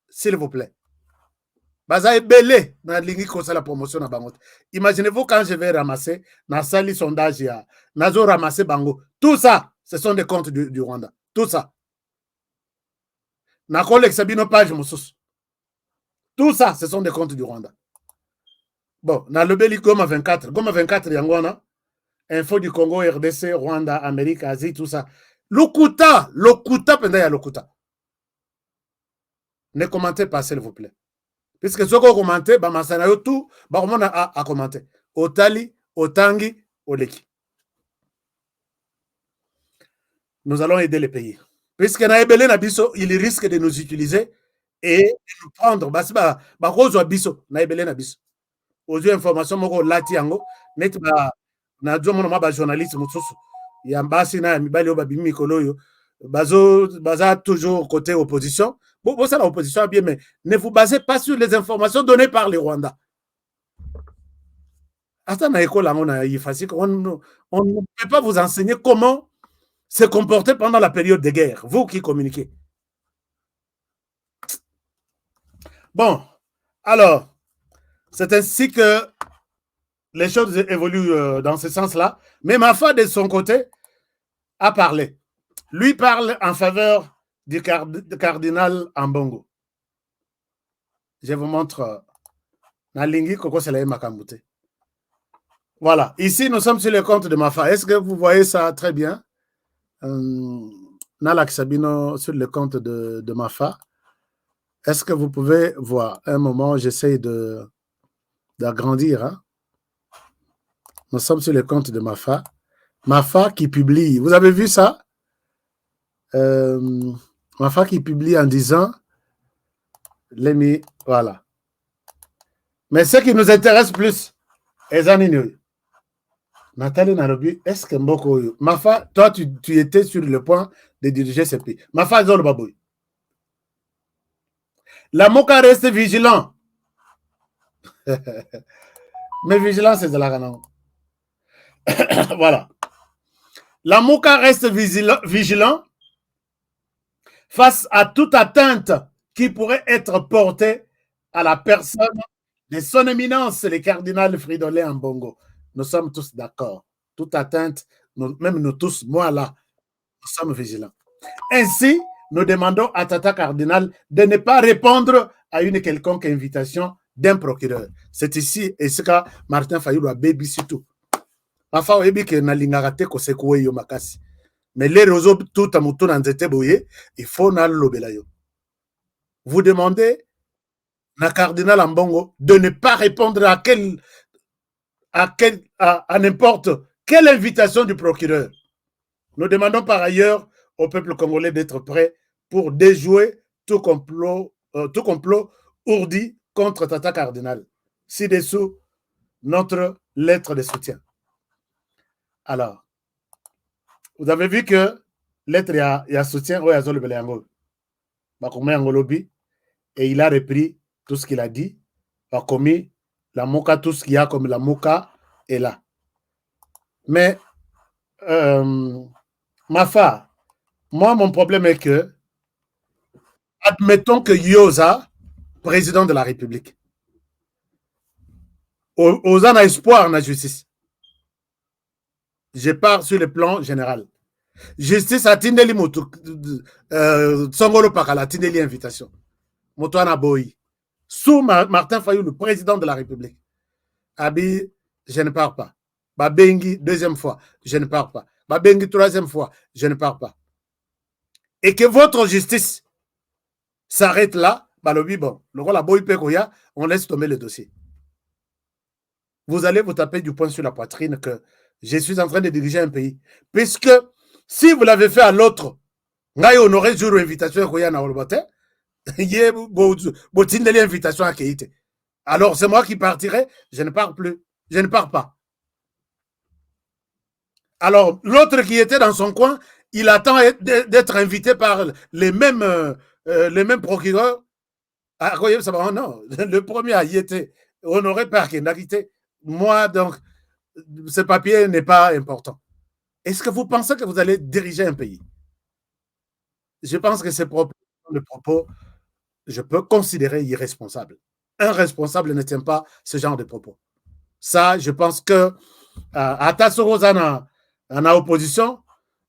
s'il vous plaît. Baza est belé dans la promotion à Bango. Imaginez-vous quand je vais ramasser, dans sali sondage, nazo ramasser Bango. Tout ça, ce sont des comptes du Rwanda. Tout ça. Nakole Sabino page Moussous. Tout ça, ce sont des comptes du Rwanda. Bon, dans le Beli Goma 24. Goma 24, Yangwana. Info du Congo, RDC, Rwanda, Amérique, Asie, tout ça. Lokuta, pendant Lokuta. Ne commentez pas, s'il vous plaît. Puisque ce qu'on commente, Masanayo tout, on a commenté. Otali, Otangi, Oleki. Nous allons aider les pays. Puisque Naebele Nabiso, il risque de nous utiliser et de nous prendre. Barozo Abiso, Naebele Nabiso. Aux informations, moko lati yango, net na journaliste mususu. Yambasi na mibali obabimi mikoloyo. Baza toujours côté opposition. Bon, ça l'opposition bien, mais ne vous basez pas sur les informations données par les Rwandais. On ne peut pas vous enseigner comment se comporter pendant la période de guerre, vous qui communiquez. Bon, alors, c'est ainsi que les choses évoluent dans ce sens-là. Mais Mafa, de son côté, a parlé. Lui parle en faveur du cardinal Ambongo. Je vous montre. Voilà. Ici, nous sommes sur le compte de Mafa. Est-ce que vous voyez ça très bien? Nalak Sabino sur le compte de Mafa. Est-ce que vous pouvez voir? Un moment, j'essaie d'agrandir. Hein? Nous sommes sur le compte de Mafa. Mafa qui publie. Vous avez vu ça? Mafa qui publie en disant voilà. Mais ce qui nous intéresse plus, Nathalie Narobi, est-ce que Mboko, Mafa, toi, tu étais sur le point de diriger ce pays. Mafa Zol Baboui. La Moka reste vigilant. Mais vigilant, c'est de la canon. Voilà. La Moka reste vigilant face à toute atteinte qui pourrait être portée à la personne de son éminence, le cardinal Fridolin Ambongo. Nous sommes tous d'accord. Toute atteinte, même nous tous, moi là, nous sommes vigilants. Ainsi, nous demandons à Tata Cardinal de ne pas répondre à une quelconque invitation d'un procureur. C'est ici, et ce que Martin Fayulu a baby surtout. Enfin, on dit que Nalingaraté ko sekoué yo makasi. Mais les réseaux tout à mouton en zete boye, il faut n'al lobelayo. Vous demandez à Cardinal Ambongo de ne pas répondre à n'importe quelle invitation du procureur. Nous demandons par ailleurs au peuple congolais d'être prêt pour déjouer tout complot ourdi contre Tata Cardinal. Ci-dessous, notre lettre de soutien. Alors, vous avez vu que lettre il y a soutien au Yazol Beleango. Et il a repris tout ce qu'il a dit. A commis la Moka, tout ce qu'il y a comme la Moka est là. Mais, Mafa, moi, mon problème est que, admettons que Yoza, président de la République, Oza n'a espoir dans la justice. Je pars sur le plan général. Justice a tindeli moto Songolo Pakala tindeli invitation. Motoana Boyi. Sous Martin Fayulu, le président de la République. Abi, je ne pars pas. Babengi, deuxième fois, je ne pars pas. Babengi, troisième fois, je ne pars pas. Et que votre justice s'arrête là, balobi bon, la boy pekoya, on laisse tomber le dossier. Vous allez vous taper du poing sur la poitrine que je suis en train de diriger un pays. Puisque si vous l'avez fait à l'autre, on aurait jour invitation koya na olbote, yé botindeli invitation à Keïte. Alors c'est moi qui partirai, je ne pars plus, je ne pars pas. Alors l'autre qui était dans son coin, il attend d'être invité par les mêmes procureurs. Ah, non, le premier a y été honoré par Kendakité. Moi, donc, ce papier n'est pas important. Est-ce que vous pensez que vous allez diriger un pays? Je pense que ces propos, je peux considérer irresponsables. Un responsable ne tient pas ce genre de propos. Ça, je pense que à Tassoro en opposition,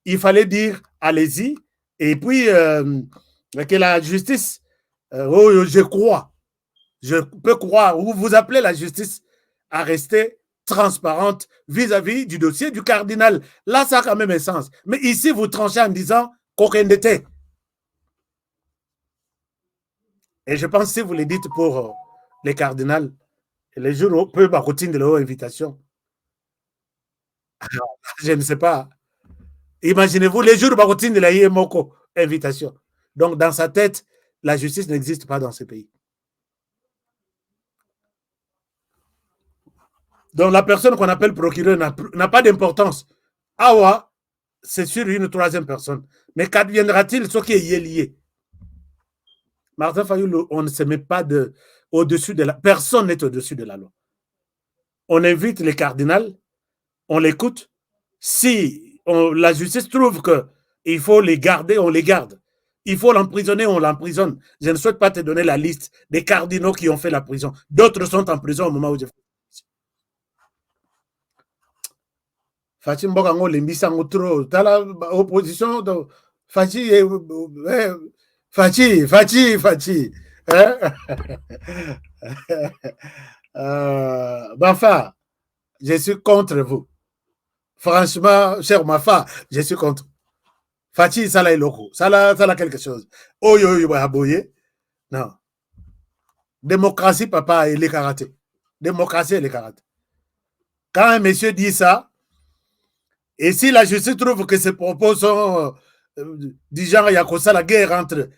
il fallait dire allez-y, et puis que la justice, je peux croire, ou vous appelez la justice à rester transparente vis-à-vis du dossier du cardinal. Là, ça a quand même un sens. Mais ici, vous tranchez en disant qu'aucun d'était. Et je pense que si vous le dites pour les cardinals, les jours peuvent routine de leur invitation. Alors, je ne sais pas. Imaginez-vous les jours de routine de la IMOCO invitation. Donc, dans sa tête, la justice n'existe pas dans ce pays. Donc, la personne qu'on appelle procureur n'a pas d'importance. Awa, c'est sur une troisième personne. Mais qu'adviendra-t-il ce qui est lié? Martin Fayoulou, on ne se met pas au-dessus de la... Personne n'est au-dessus de la loi. On invite les cardinals, on l'écoute. Si la justice trouve qu'il faut les garder, on les garde. Il faut l'emprisonner, on l'emprisonne. Je ne souhaite pas te donner la liste des cardinaux qui ont fait la prison. D'autres sont en prison au moment où je fais. Fachi Mbokango Lembisango trop. Dans l'opposition, Fachi. Hein? Mafa, je suis contre vous. Franchement, cher Mafa, je suis contre. Fachi, ça là est loco. Ça là quelque chose. Non. Démocratie, papa, et les karatés. Démocratie et les karatés. Quand un monsieur dit ça, et si la justice trouve que ses propos sont du genre, il y a comme ça la guerre entre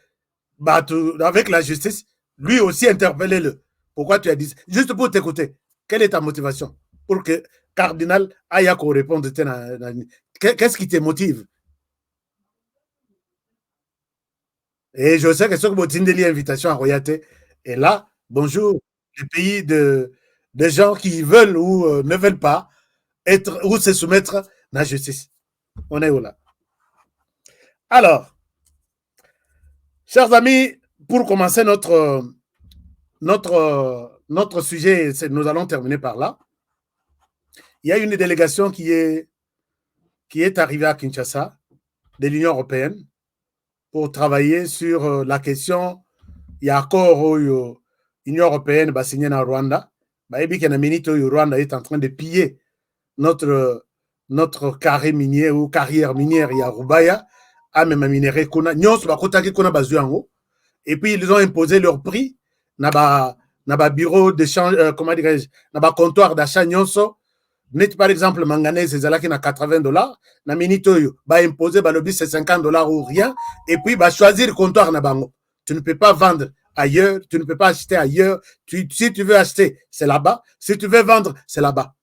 avec la justice, lui aussi interpellez-le. Pourquoi tu as dit ça? Juste pour t'écouter. Quelle est ta motivation? Pour que Cardinal Ayako réponde. Qu'est-ce qui te motive? Et je sais que ce que vous avez l'invitation à Royate est là. Bonjour, le pays de gens qui veulent ou ne veulent pas être ou se soumettre à la justice. On est où là? Alors, chers amis, pour commencer notre sujet, nous allons terminer par là. Il y a une délégation qui est arrivée à Kinshasa de l'Union européenne pour travailler sur la question. Il y a accord l'Union européenne signé en Rwanda. Rwanda est en train de piller notre carré minier ou carrière minière. Il y a Rubaya, même minerai kuna et puis ils ont imposé leur prix na bureau d'échange, comment dirais-je, na comptoir d'achat nyonso. Net par exemple manganèse ezalaki na $80, na minito yo imposer balobi c'est $50 ou rien, et puis choisir comptoir na bango. Tu ne peux pas vendre ailleurs, tu ne peux pas acheter ailleurs. Si tu veux acheter, c'est là-bas. Si tu veux vendre, c'est là-bas.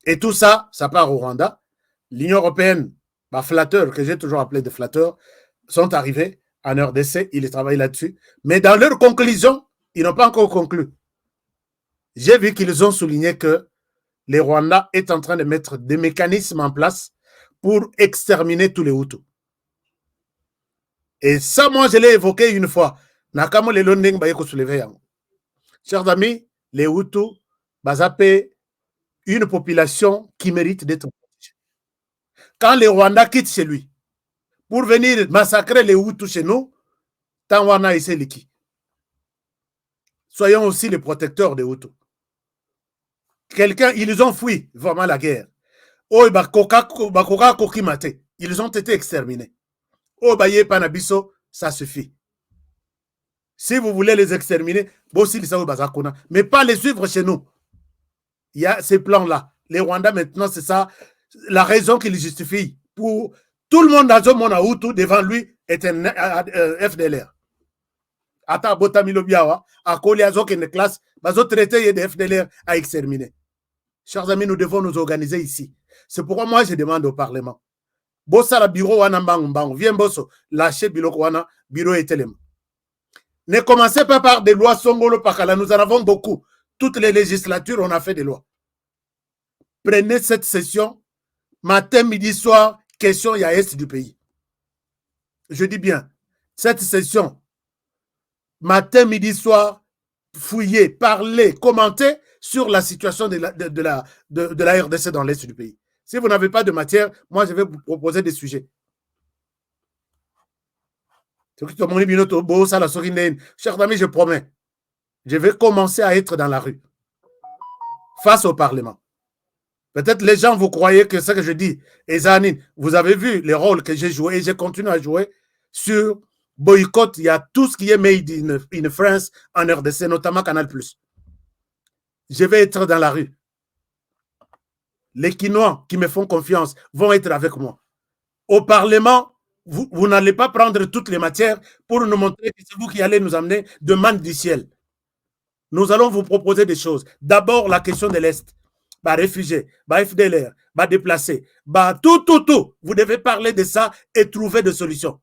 Et tout ça, ça part au Rwanda. L'Union européenne, flatteurs, que j'ai toujours appelé des flatteurs, sont arrivés en RDC, ils travaillent là-dessus. Mais dans leur conclusion, ils n'ont pas encore conclu. J'ai vu qu'ils ont souligné que les Rwandais est en train de mettre des mécanismes en place pour exterminer tous les Hutus. Et ça, moi, je l'ai évoqué une fois. Chers amis, les Hutus, une population qui mérite d'être protégée. Quand les Rwandais quittent chez lui pour venir massacrer les Hutus chez nous, Tanwana et Seliki. Soyons aussi les protecteurs des Hutus. Ils ont fui vraiment la guerre. Ils ont été exterminés. Ça suffit. Si vous voulez les exterminer, mais pas les suivre chez nous. Il y a ces plans-là. Les Rwandais, maintenant, c'est ça, la raison qui les justifie. Pour tout le monde dans le monde, Hutu, devant lui, est un FDLR. Ata Botamilo Biawa, à Koliazo, qui est une classe, bazo traité de FDLR à exterminer. Chers amis, nous devons nous organiser ici. C'est pourquoi moi, je demande au Parlement. Bossa la bureau wana mbang, viens bosso, lâchez bureau wana, bureau et télém. Ne commencez pas par des lois Songolo Pakala, nous en avons beaucoup. Toutes les législatures, on a fait des lois. Prenez cette session, matin, midi, soir, question, il y a est du pays. Je dis bien, cette session, matin, midi, soir, fouillez, parlez, commentez sur la situation de la RDC dans l'est du pays. Si vous n'avez pas de matière, moi, je vais vous proposer des sujets. Chers amis, je promets, je vais commencer à être dans la rue, face au Parlement. Peut-être les gens, vous croyez que ce que je dis, et Zanine, vous avez vu les rôles que j'ai joués et je continue à jouer sur boycott. Il y a tout ce qui est made in France en RDC, notamment Canal+. Je vais être dans la rue. Les Quinois qui me font confiance vont être avec moi. Au Parlement, vous n'allez pas prendre toutes les matières pour nous montrer que c'est vous qui allez nous amener de manne du ciel. Nous allons vous proposer des choses. D'abord, la question de l'Est. Réfugiés, FDLR, déplacés, tout. Vous devez parler de ça et trouver des solutions.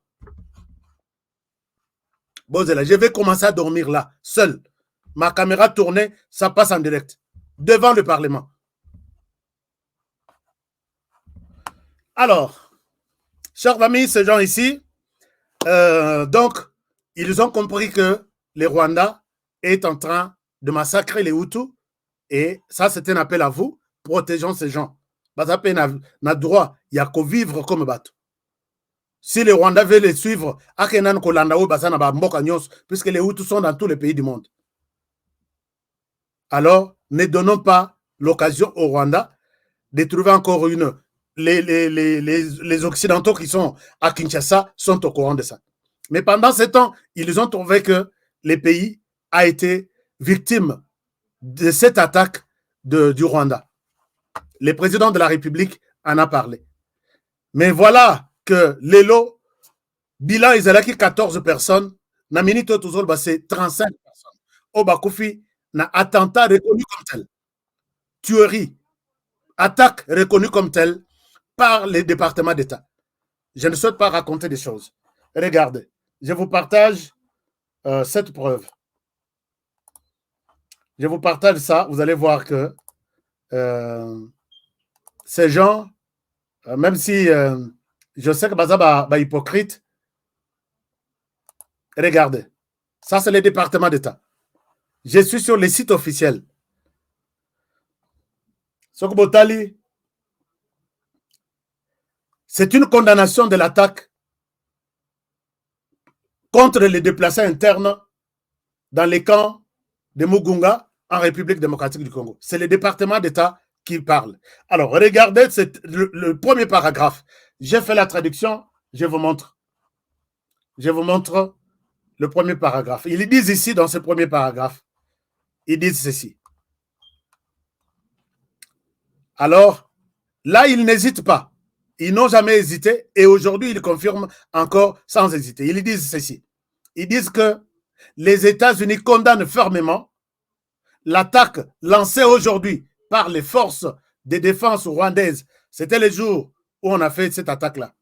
Bon, je vais commencer à dormir là, seul. Ma caméra tournée, ça passe en direct, devant le Parlement. Alors, chers amis, ces gens ici, donc, ils ont compris que les Rwandais est en train de massacrer les Hutus. Et ça, c'est un appel à vous. Protégeons ces gens. N'a droit, il n'y a qu'à vivre comme bateau. Si les Rwandais veulent les suivre, puisque les Hutus sont dans tous les pays du monde. Alors, ne donnons pas l'occasion aux Rwandais de trouver encore une. Les Occidentaux qui sont à Kinshasa sont au courant de ça. Mais pendant ce temps, ils ont trouvé que le pays a été victime de cette attaque du Rwanda. Le président de la République en a parlé. Mais voilà que l'élo, bilan, ils ont 14 personnes. Naminito Tuzol, c'est 35 personnes. Obakoufi, n'a attentat reconnu comme tel. Tuerie, attaque reconnue comme telle par les départements d'État. Je ne souhaite pas raconter des choses. Regardez, je vous partage cette preuve. Je vous partage ça, vous allez voir que ces gens, même si je sais que Baza est hypocrite, regardez, ça c'est les départements d'État. Je suis sur les sites officiels. Sokbotali, c'est une condamnation de l'attaque contre les déplacés internes dans les camps de Mugunga en République démocratique du Congo. C'est le département d'État qui parle. Alors, regardez le premier paragraphe. J'ai fait la traduction, je vous montre. Je vous montre le premier paragraphe. Ils disent ici, dans ce premier paragraphe, ils disent ceci. Alors, là, ils n'hésitent pas. Ils n'ont jamais hésité et aujourd'hui, ils confirment encore sans hésiter. Ils disent ceci. Ils disent que les États-Unis condamnent fermement l'attaque lancée aujourd'hui par les forces de défense rwandaises. C'était le jour où on a fait cette attaque-là.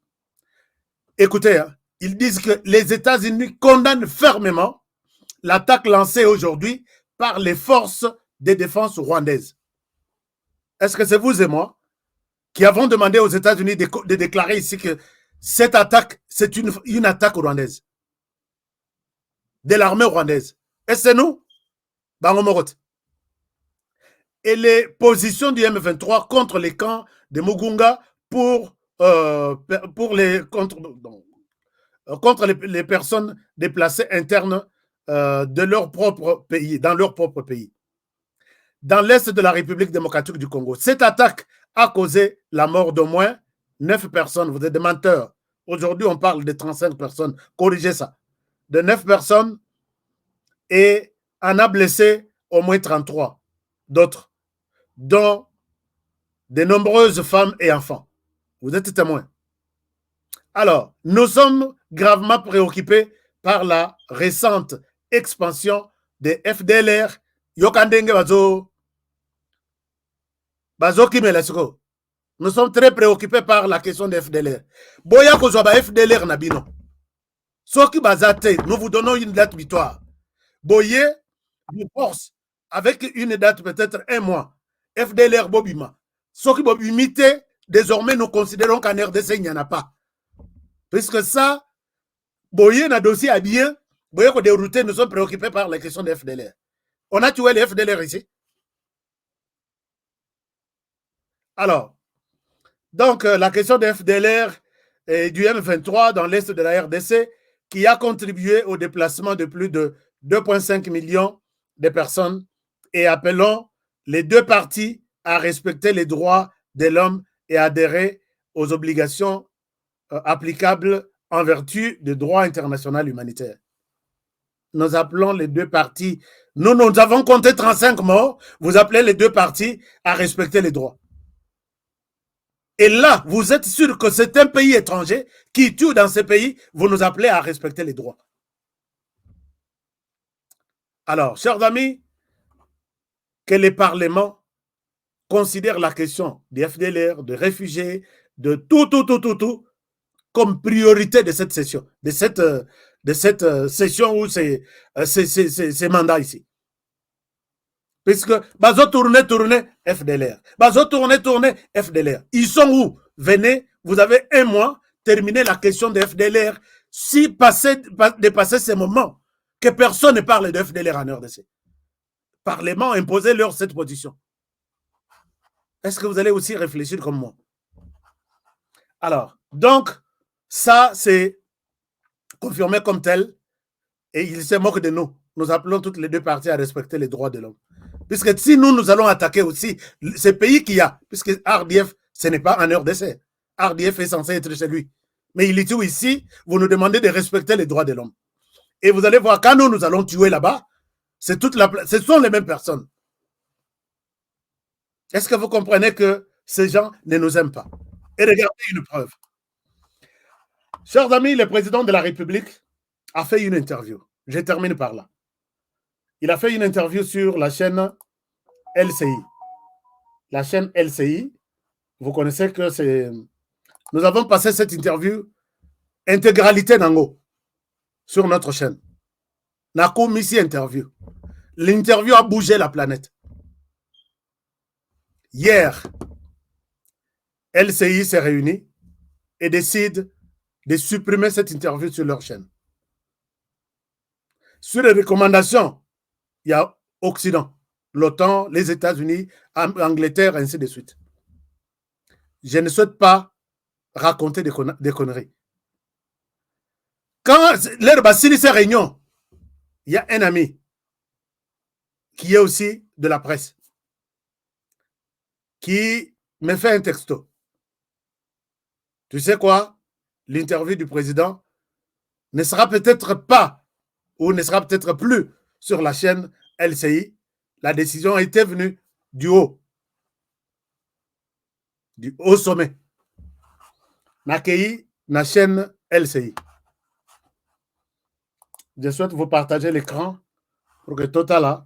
Écoutez, hein, ils disent que les États-Unis condamnent fermement l'attaque lancée aujourd'hui par les forces de défense rwandaises. Est-ce que c'est vous et moi qui avons demandé aux États-Unis de déclarer ici que cette attaque, c'est une attaque rwandaise, de l'armée rwandaise? Et c'est nous, Bangomorot. Et les positions du M23 contre les camps de Mugunga contre les personnes déplacées internes de leur propre pays, dans leur propre pays. Dans l'est de la République démocratique du Congo. Cette attaque a causé la mort d'au moins 9 personnes. Vous êtes des menteurs. Aujourd'hui, on parle de 35 personnes. Corrigez ça. De 9 personnes et en a blessé au moins 33 d'autres, dont de nombreuses femmes et enfants. Vous êtes témoins. Alors, nous sommes gravement préoccupés par la récente expansion des FDLR. Yokandenge bazo kimelasiko. Nous sommes très préoccupés par la question des FDLR. Boya kozwa FDLR nabino. Soki bazate, nous vous donnons une date butoir. Boye, nous force avec une date peut-être un mois. FDLR Bobima. Soki Bobimite, désormais nous considérons qu'en RDC il n'y en a pas. Puisque ça, Boye n'a dossier à bien, Boye qu'on dérouté, nous sommes préoccupés par la question des FDLR. On a tué les FDLR ici. Alors, donc la question des FDLR et du M23 dans l'est de la RDC qui a contribué au déplacement de plus de 2,5 millions de personnes et appelons les deux parties à respecter les droits de l'homme et adhérer aux obligations applicables en vertu du droit international humanitaire. Nous appelons les deux parties, nous avons compté 35 morts, vous appelez les deux parties à respecter les droits. Et là, vous êtes sûr que c'est un pays étranger qui tue dans ce pays, vous nous appelez à respecter les droits. Alors, chers amis, que les parlements considèrent la question des FDLR, de réfugiés, de tout, comme priorité de cette session, de cette session où ces mandats ici. Puisque bazo tourner FDLR. Bazo tourner FDLR. Ils sont où? Venez, vous avez un mois, terminez la question de FDLR. Si dépasser ces moments, que personne ne parle de FDLR en RDC. Parlement, imposez-leur cette position. Est-ce que vous allez aussi réfléchir comme moi? Alors, donc, ça, c'est confirmé comme tel et ils se moquent de nous. Nous appelons toutes les deux parties à respecter les droits de l'homme. Puisque si nous allons attaquer aussi ces pays qu'il y a, puisque RDF, ce n'est pas en RDC. RDF est censé être chez lui. Mais il est tout ici, vous nous demandez de respecter les droits de l'homme. Et vous allez voir, quand nous allons tuer là-bas, ce sont les mêmes personnes. Est-ce que vous comprenez que ces gens ne nous aiment pas? Et regardez une preuve. Chers amis, le président de la République a fait une interview. Je termine par là. Il a fait une interview sur la chaîne LCI. La chaîne LCI, vous connaissez que c'est... Nous avons passé cette interview intégralité d'Ango sur notre chaîne. Nako Missi interview. L'interview a bougé la planète. Hier, LCI s'est réunie et décide de supprimer cette interview sur leur chaîne. Sur les recommandations, il y a Occident, l'OTAN, les États-Unis, Angleterre, ainsi de suite. Je ne souhaite pas raconter des conneries. Quand l'heure Bassili s'est réunion, il y a un ami qui est aussi de la presse qui me fait un texto. Tu sais quoi? L'interview du président ne sera peut-être pas ou ne sera peut-être plus sur la chaîne LCI. La décision était venue du haut sommet. Nakei, la chaîne LCI. Je souhaite vous partager l'écran pour que Total là,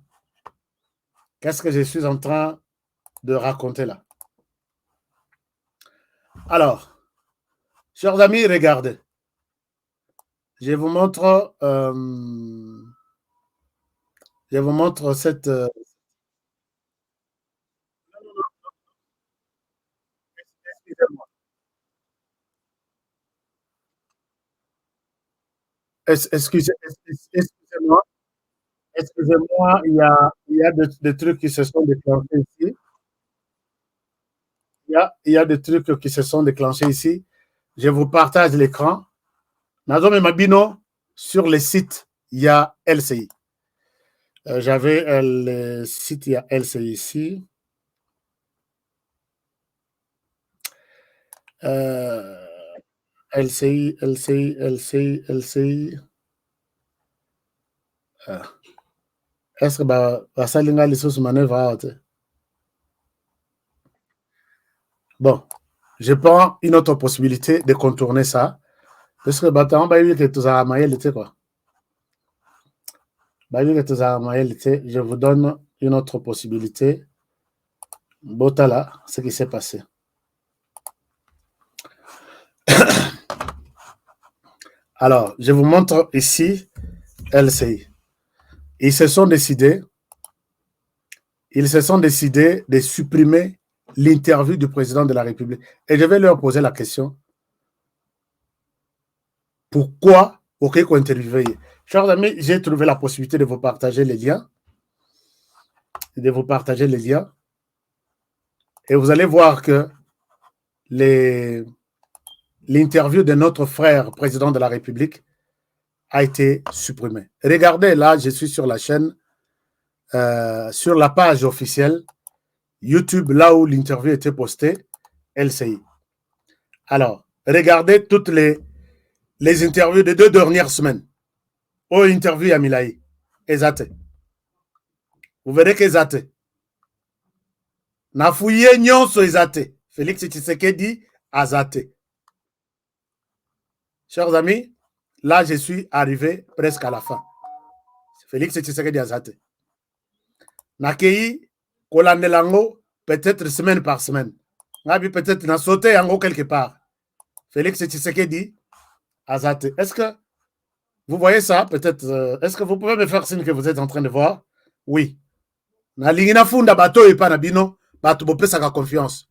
qu'est-ce que je suis en train de raconter là? Alors, chers amis, regardez. Je vous montre cette... Excusez-moi. Excusez-moi. Excusez-moi, il y a des trucs qui se sont déclenchés ici. Il y a des trucs qui se sont déclenchés ici. Je vous partage l'écran. Nazome Mabino, sur le site, il y a LCI. J'avais le site, il y a LCI ici. LCI. Est-ce que ça linga les sous manœuvre? Bon, je prends une autre possibilité de contourner ça. Parce que je vous donne une autre possibilité. Botala, ce qui s'est passé. Alors, je vous montre ici LCI. Ils se sont décidés de supprimer l'interview du président de la République. Et je vais leur poser la question. Pourquoi qu'on interviewe? Chers amis, j'ai trouvé la possibilité de vous partager les liens. Et vous allez voir que l'interview de notre frère président de la République a été supprimée. Regardez, là, je suis sur la chaîne, sur la page officielle YouTube, là où l'interview était postée, LCI. Alors, regardez toutes les interviews des 2 dernières semaines. Oh, interview à Milaï. Ezate. Vous verrez qu'Ezate. Nafouye nyonso Ezate. Félix Tshisekedi Azate. Chers amis, là, je suis arrivé presque à la fin. Félix Tshisekedi Azate. Nakei, Kolandelango, peut-être semaine par semaine. Peut-être n'a sauté en haut quelque part. Félix Tshisekedi Azate. Est-ce que vous voyez ça? Peut-être. Est-ce que vous pouvez me faire signe que vous êtes en train de voir? Oui. Na lingina funda bato et panabino, bato bopé sa confiance.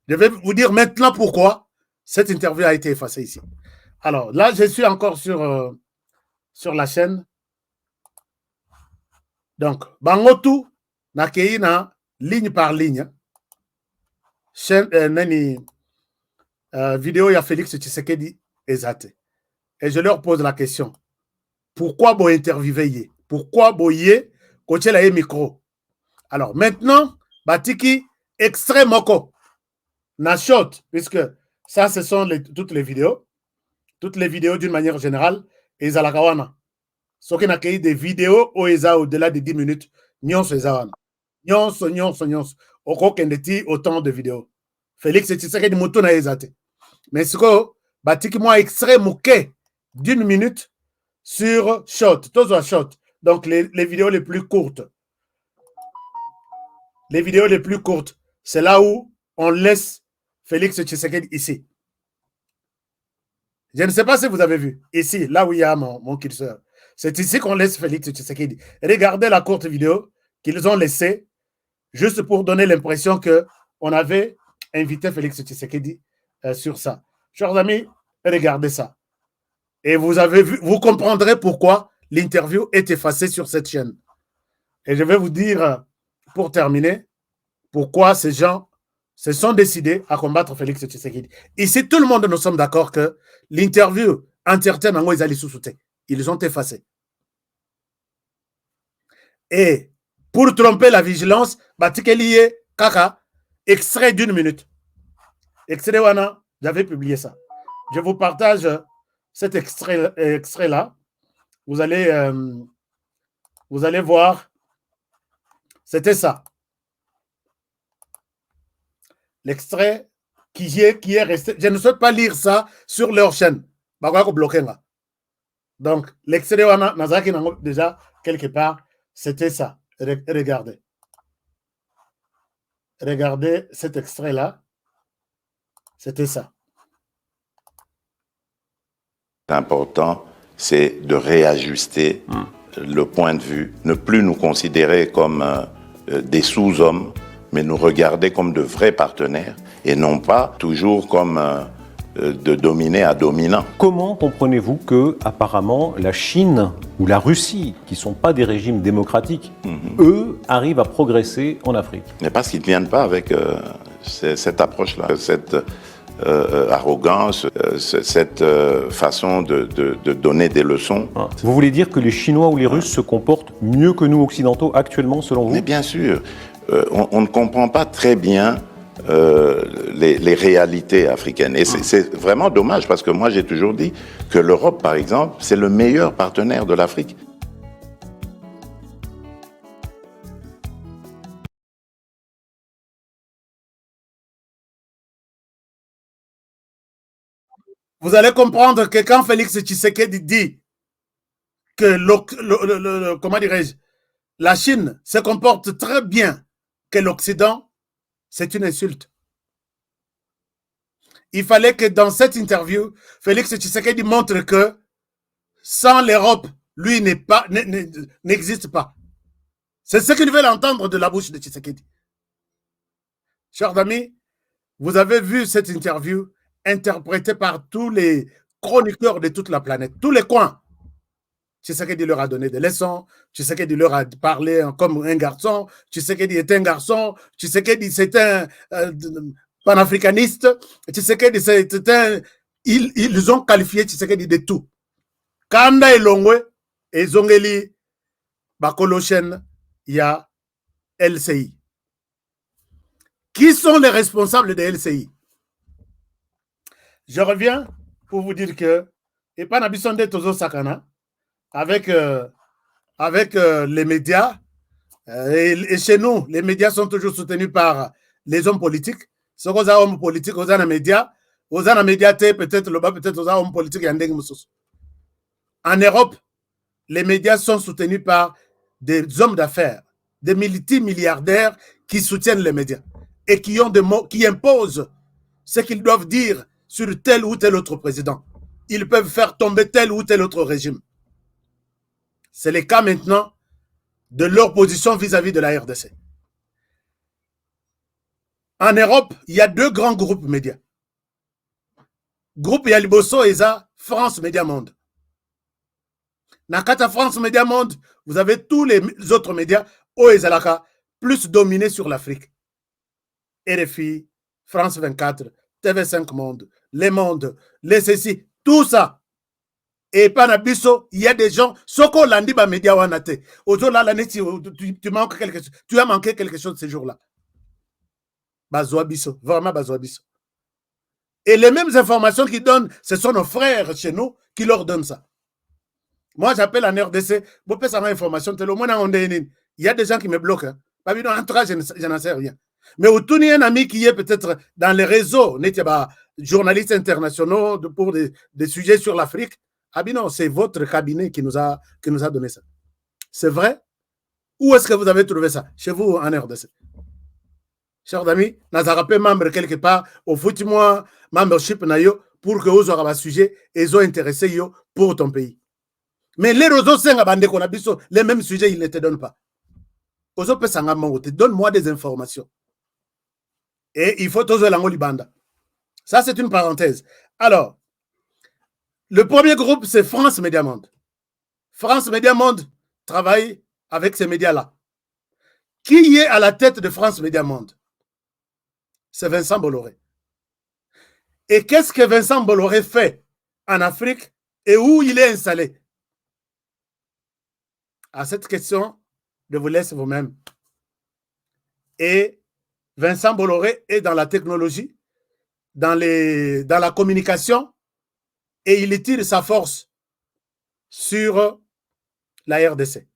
Je vais vous dire maintenant pourquoi cette interview a été effacée ici. Alors, là, je suis encore sur la chaîne. Donc, Bangotu, Nakeina, ligne par ligne. Chaîne, vidéo, il y a Félix Tshisekedi Ezate. Et je leur pose la question. Pourquoi vous interviewez? Pourquoi vous coachez la micro? Alors, maintenant, Batiki, extrait moko. Na shot, puisque ça, ce sont toutes les vidéos. Toutes les vidéos d'une manière générale, et Zalakawana. Ce qui n'a qu'à des vidéos au-delà de 10 minutes, nyonso ezawana. Nyonso. Oko kendeti autant de vidéos. Félix Tshisekedi mutu na ezate. Mais ce que, batiki moi extrait mouké d'1 minute sur short. Tous short. Donc les vidéos les plus courtes. Les vidéos les plus courtes, c'est là où on laisse Félix Tshisekedi ici. Je ne sais pas si vous avez vu. Ici, là où il y a mon curseur. C'est ici qu'on laisse Félix Tshisekedi. Regardez la courte vidéo qu'ils ont laissée juste pour donner l'impression qu'on avait invité Félix Tshisekedi sur ça. Chers amis, regardez ça. Et vous comprendrez pourquoi l'interview est effacée sur cette chaîne. Et je vais vous dire, pour terminer, pourquoi ces gens se sont décidés à combattre Félix Tshisekedi. Ici, tout le monde, nous sommes d'accord que l'interview entretient en ils ont effacé. Et pour tromper la vigilance, Batikeliye Kaka, extrait d'1 minute. Extrait Wana, j'avais publié ça. Je vous partage cet extrait-là. Vous allez voir. C'était ça. L'extrait qui est resté. Je ne souhaite pas lire ça sur leur chaîne. Donc, l'extrait Nazaki déjà quelque part, c'était ça. Regardez. Regardez cet extrait-là. C'était ça. L'important, c'est de réajuster le point de vue, ne plus nous considérer comme des sous-hommes, mais nous regarder comme de vrais partenaires et non pas toujours comme de dominés à dominants. Comment comprenez-vous que, apparemment, la Chine ou la Russie, qui ne sont pas des régimes démocratiques, eux, arrivent à progresser en Afrique? Mais parce qu'ils ne viennent pas avec cette approche-là, cette arrogance, cette façon de donner des leçons. Vous voulez dire que les Chinois ou les Russes se comportent mieux que nous occidentaux actuellement, selon vous? Mais bien sûr, on ne comprend pas très bien les réalités africaines. Et c'est vraiment dommage parce que moi j'ai toujours dit que l'Europe, par exemple, c'est le meilleur partenaire de l'Afrique. vous allez comprendre que quand Félix Tshisekedi dit que comment dirais-je, la Chine se comporte très bien que l'Occident, c'est une insulte. Il fallait que dans cette interview, Félix Tshisekedi montre que sans l'Europe, lui n'existe pas. C'est ce qu'ils veulent entendre de la bouche de Tshisekedi. Chers amis, vous avez vu cette interview interprétée par tous les chroniqueurs de toute la planète, tous les coins. Tshisekedi leur a donné des leçons, Tshisekedi leur a parlé comme un garçon, Tshisekedi est un garçon, Tshisekedi c'est un panafricaniste, Tshisekedi c'est un... Ils ont qualifié Tshisekedi de tout. Kanda elongwe, ezongeli, bakolochen, il y a LCI. Qui sont les responsables de LCI? Je reviens pour vous dire que, et pas Nabisonde Tozo Sakana, avec les médias, et chez nous, les médias sont toujours soutenus par les hommes politiques. Ce qu'on a hommes politiques, aux médias, peut-être le bas, peut-être aux hommes politiques. En Europe, les médias sont soutenus par des hommes d'affaires, des multimilliardaires qui soutiennent les médias et qui ont des mots, qui imposent ce qu'ils doivent dire sur tel ou tel autre président. Ils peuvent faire tomber tel ou tel autre régime. C'est le cas maintenant de leur position vis-à-vis de la RDC. En Europe, il y a deux grands groupes médias. Groupe Yaliboso et France Média Monde. Nakata France Média Monde, vous avez tous les autres médias, Oezalaka, plus dominés sur l'Afrique. RFI, France 24, TV5 Monde, Les Mondes, les CC, tout ça. Et Panabiso, il y a des gens, Soko Landi ba média wanate. Tu manques quelque chose. Tu as manqué quelque chose ces jours-là. Bazoabiso, vraiment Bazoabiso. Et les mêmes informations qu'ils donnent, ce sont nos frères chez nous qui leur donnent ça. Moi, j'appelle en RDC, vous pouvez savoir l'information, il y a des gens qui me bloquent. Hein. En tout cas, je n'en sais rien. Mais au tout, il y a un ami qui est peut-être dans les réseaux, journalistes internationaux pour des sujets sur l'Afrique. Ah bien non, c'est votre cabinet qui nous a donné ça. C'est vrai? Où est-ce que vous avez trouvé ça? Chez vous en RDC. Chers amis, nous avons membre quelque part au foutimois membership nayo pour que vous ayez un sujet et vous intéressé pour ton pays. Mais les réseaux les mêmes sujets, ils ne te donnent pas. Donne-moi des informations. Et il faut tous les Libanda. Ça, c'est une parenthèse. Alors, le premier groupe, c'est France Média Monde. France Média Monde travaille avec ces médias-là. Qui est à la tête de France Média Monde? C'est Vincent Bolloré. Et qu'est-ce que Vincent Bolloré fait en Afrique et où il est installé? À cette question, je vous laisse vous-même. Et Vincent Bolloré est dans la technologie, dans la communication, et il tire sa force sur la RDC.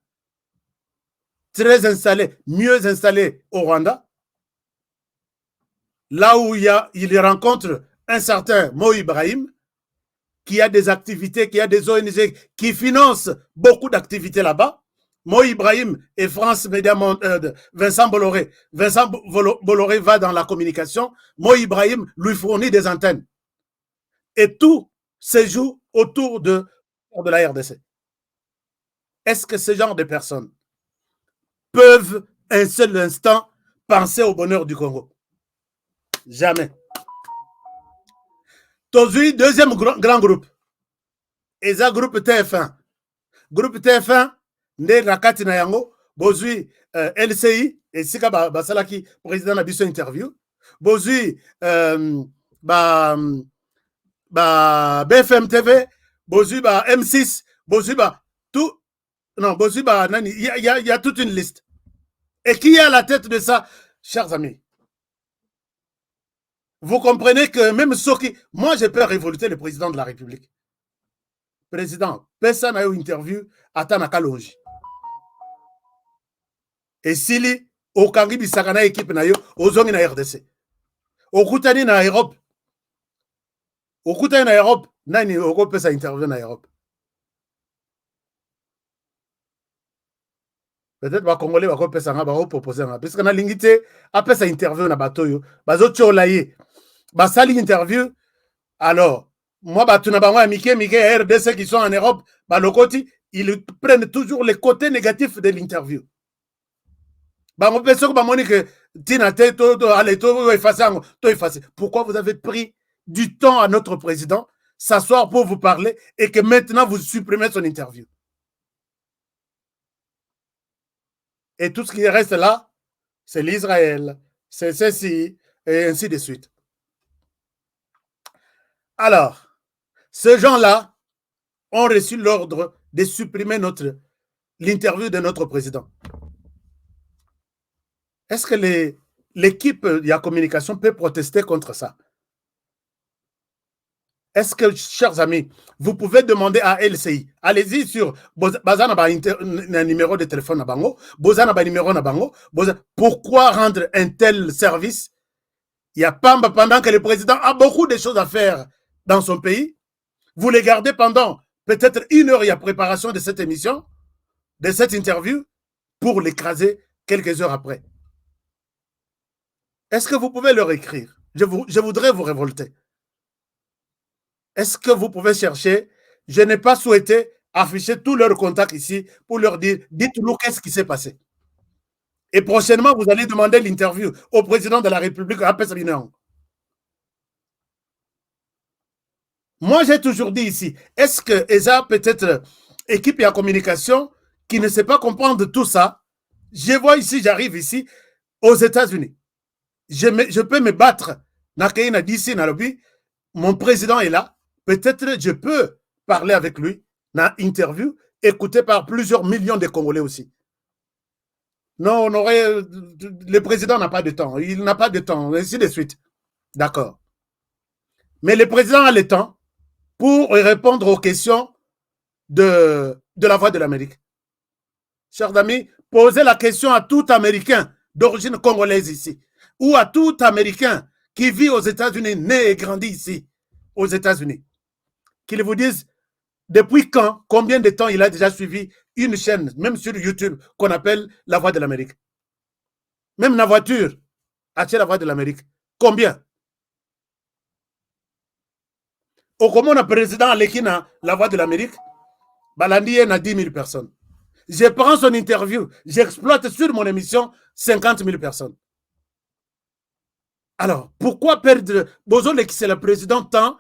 Très installé, mieux installé au Rwanda, là où il rencontre un certain Mo Ibrahim, qui a des activités, qui a des ONG qui financent beaucoup d'activités là-bas. Mo Ibrahim et France Média Monde, Vincent Bolloré. Vincent Bolloré va dans la communication. Mo Ibrahim lui fournit des antennes. Et tout se joue autour de la RDC. Est-ce que ce genre de personnes peuvent un seul instant penser au bonheur du Congo? Jamais. Tozui, deuxième grand groupe. Et ça, groupe TF1. Groupe TF1, Nde Rakati Nayango, Bozui LCI, et Sika Basalaki, président de la interview. Bozui BFM TV, Bozui M6, Bozui tout. Non, Bozui Nani, il y a toute une liste. Et qui est à la tête de ça, chers amis? Vous comprenez que même ceux qui... Moi, j'ai peur révolter le président de la République. Président, personne n'a eu une interview à Tanakaloji. Et s'il au Kangi Bisakana équipe na yo, aux na RDC. Au Koutani na Europe. Au Koutani na Europe, Nani Europe ça intervient en Europe. Peut-être les Congolais vont proposer parce que na lingité après ça interview na batoyo bazo tcholaye ba sali interview alors moi batuna bango ya Mike RDC qui sont en Europe ba lokoti ils prennent toujours les côtés négatifs de l'interview bango peso ba moni que tina te to allez to effacer pourquoi vous avez pris du temps à notre président s'asseoir pour vous parler et que maintenant vous supprimez son interview. Et tout ce qui reste là, c'est l'Israël, c'est ceci, et ainsi de suite. Alors, ces gens-là ont reçu l'ordre de supprimer l'interview de notre président. Est-ce que l'équipe de la communication peut protester contre ça? Est-ce que, chers amis, vous pouvez demander à LCI, allez-y sur Bazana un numéro de téléphone à Bango, Bozana un numéro à Bango, pourquoi rendre un tel service? Il y a Pamba pendant que le président a beaucoup de choses à faire dans son pays. Vous les gardez pendant peut-être 1 heure, il y a préparation de cette émission, de cette interview, pour l'écraser quelques heures après. Est-ce que vous pouvez leur écrire? Je voudrais vous révolter. Est-ce que vous pouvez chercher? Je n'ai pas souhaité afficher tous leurs contacts ici pour leur dire, dites-nous qu'est-ce qui s'est passé. Et prochainement, vous allez demander l'interview au président de la République. Moi, j'ai toujours dit ici, est-ce que ESA, peut-être équipe et en communication, qui ne sait pas comprendre tout ça, je vois ici, j'arrive ici, aux États-Unis. Je peux me battre. Mon président est là. Peut-être je peux parler avec lui dans interview, écouté par plusieurs millions de Congolais aussi. Non, le président n'a pas de temps. Il n'a pas de temps, ainsi de suite. D'accord. Mais le président a le temps pour répondre aux questions de la Voix de l'Amérique. Chers amis, posez la question à tout Américain d'origine congolaise ici, ou à tout Américain qui vit aux États-Unis, né et grandi ici, aux États-Unis. Qu'ils vous disent depuis quand, combien de temps il a déjà suivi une chaîne, même sur YouTube, qu'on appelle La Voix de l'Amérique. Même la voiture, acheter La Voix de l'Amérique. Combien? Au comment on a président Alekina, La Voix de l'Amérique, Balandi a 10 000 personnes. Je prends son interview, j'exploite sur mon émission 50 000 personnes. Alors, pourquoi perdre Bozole qui c'est le président tant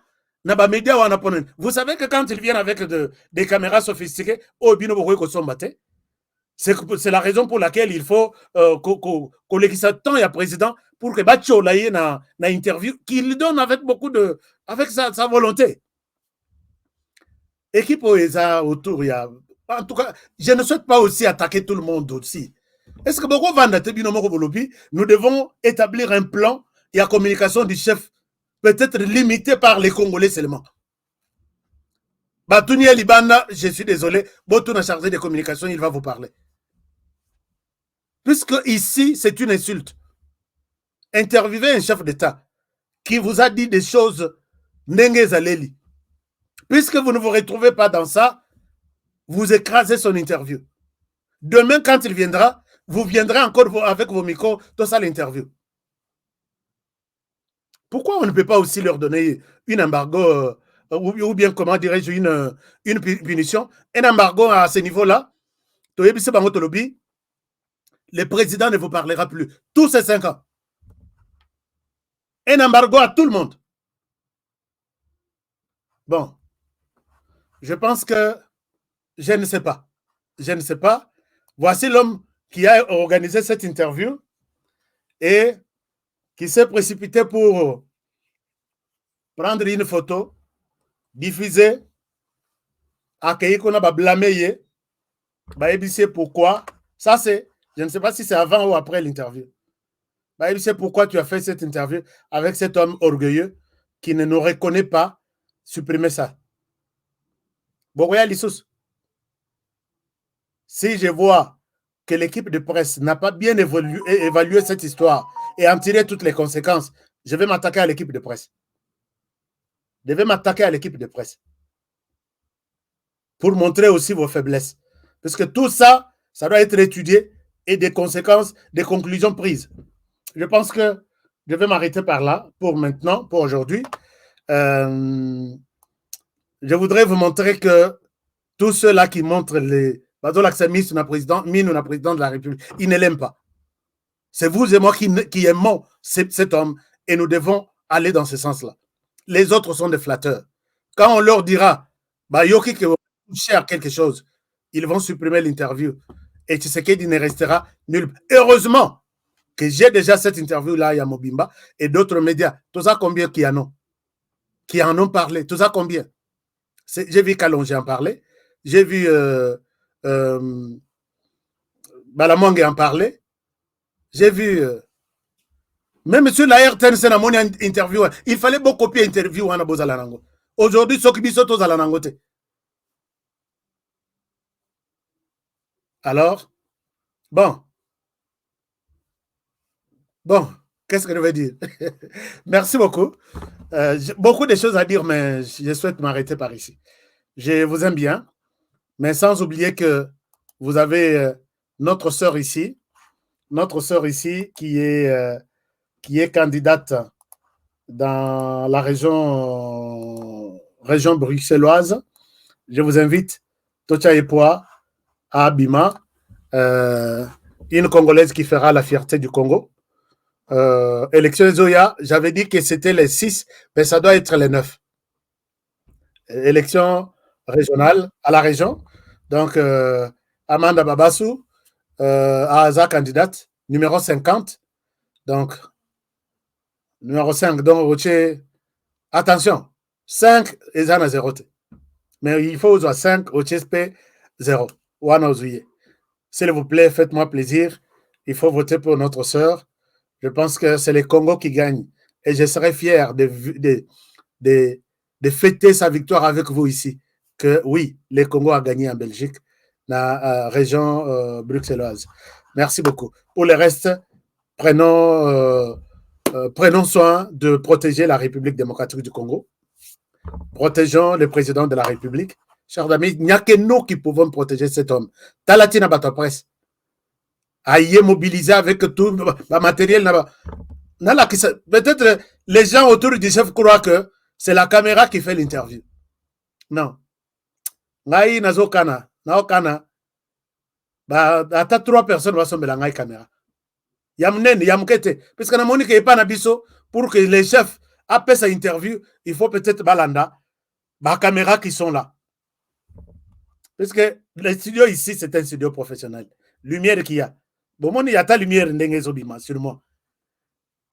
vous savez que quand ils viennent avec des caméras sophistiquées, c'est la raison pour laquelle il faut qu'on législate tant et à président pour que Bacho l'aille na interview qu'il donne avec beaucoup de avec sa volonté. Équipe OESA autour, il y a en tout cas, je ne souhaite pas aussi attaquer tout le monde aussi. Est-ce que beaucoup nous devons établir un plan et la communication du chef peut-être limité par les Congolais seulement. Batouni Libana, je suis désolé, Botouna chargé de communication, il va vous parler. Puisque ici, c'est une insulte. Interviewez un chef d'État qui vous a dit des choses Nenge Zaleli. Puisque vous ne vous retrouvez pas dans ça, vous écrasez son interview. Demain, quand il viendra, vous viendrez encore avec vos micros, tout ça l'interview. Pourquoi on ne peut pas aussi leur donner une embargo, ou bien, comment dirais-je, une punition, un embargo à ce niveau-là? Le président ne vous parlera plus. Tous ces 5 ans. Un embargo à tout le monde. Bon. Je pense que je ne sais pas. Je ne sais pas. Voici l'homme qui a organisé cette interview et qui s'est précipité pour prendre une photo, diffuser, accueillir qu'on a blâmé, c'est pourquoi. Ça, c'est, je ne sais pas si c'est avant ou après l'interview. C'est pourquoi tu as fait cette interview avec cet homme orgueilleux qui ne nous reconnaît pas. Supprimer ça. Si je vois que l'équipe de presse n'a pas bien évalué cette histoire et en tiré toutes les conséquences, je vais m'attaquer à l'équipe de presse. devez m'attaquer à l'équipe de presse pour montrer aussi vos faiblesses. Parce que tout ça, ça doit être étudié et des conséquences, des conclusions prises. Je pense que je vais m'arrêter par là pour maintenant, pour aujourd'hui. Je voudrais vous montrer que tous ceux-là qui montrent les... président de la République, ils ne l'aiment pas. C'est vous et moi qui aimons cet homme et nous devons aller dans ce sens-là. Les autres sont des flatteurs. Quand on leur dira, Yoki que vous cher quelque chose, ils vont supprimer l'interview et Tshisekedi ne restera nul. Heureusement que j'ai déjà cette interview-là à Mobimba et d'autres médias. Tout ça, combien qui en ont parlé? Tout ça, combien? J'ai vu Kalonji en parler. J'ai vu Balamongue en parler. J'ai vu même sur la RTN, c'est une interview. Il fallait beaucoup copier l'interview. Aujourd'hui, ce qui est tous à la Alors, bon, qu'est-ce que je vais dire? Merci beaucoup. Beaucoup de choses à dire, mais je souhaite m'arrêter par ici. Je vous aime bien, mais sans oublier que vous avez notre sœur ici qui est candidate dans la région bruxelloise. Je vous invite, Tocha Epoa, à Abima, une Congolaise qui fera la fierté du Congo. Élection Zoya, j'avais dit que c'était les 6, mais ça doit être les 9. Élection régionale à la région. Donc, Amanda Babassou, Aza candidate, numéro 50. Donc, numéro 5. Donc, attention, 5 et 0. Mais il faut 5 au CSP 0. S'il vous plaît, faites-moi plaisir. Il faut voter pour notre sœur. Je pense que c'est le Congo qui gagne. Et je serai fier de fêter sa victoire avec vous ici. Que oui, le Congo a gagné en Belgique, dans la région bruxelloise. Merci beaucoup. Pour le reste, prenons soin de protéger la République démocratique du Congo. Protégeons le président de la République. Chers amis, il n'y a que nous qui pouvons protéger cet homme. Talatina Bato Presse. Aïe mobilisé avec tout le matériel. Peut-être les gens autour du chef croient que c'est la caméra qui fait l'interview. Non. Ngai nazokana. Naokana. Ata 3 personnes vont se mettre dans la caméra. Yamnen, yamkete. Parce que Monique n'est pas nabiso pour que les chefs après sa interview, il faut peut-être balanda. Les caméras qui sont là. Parce que le studio ici, c'est un studio professionnel. Lumière qu'il y a. Bon, il y a ta lumière sur moi.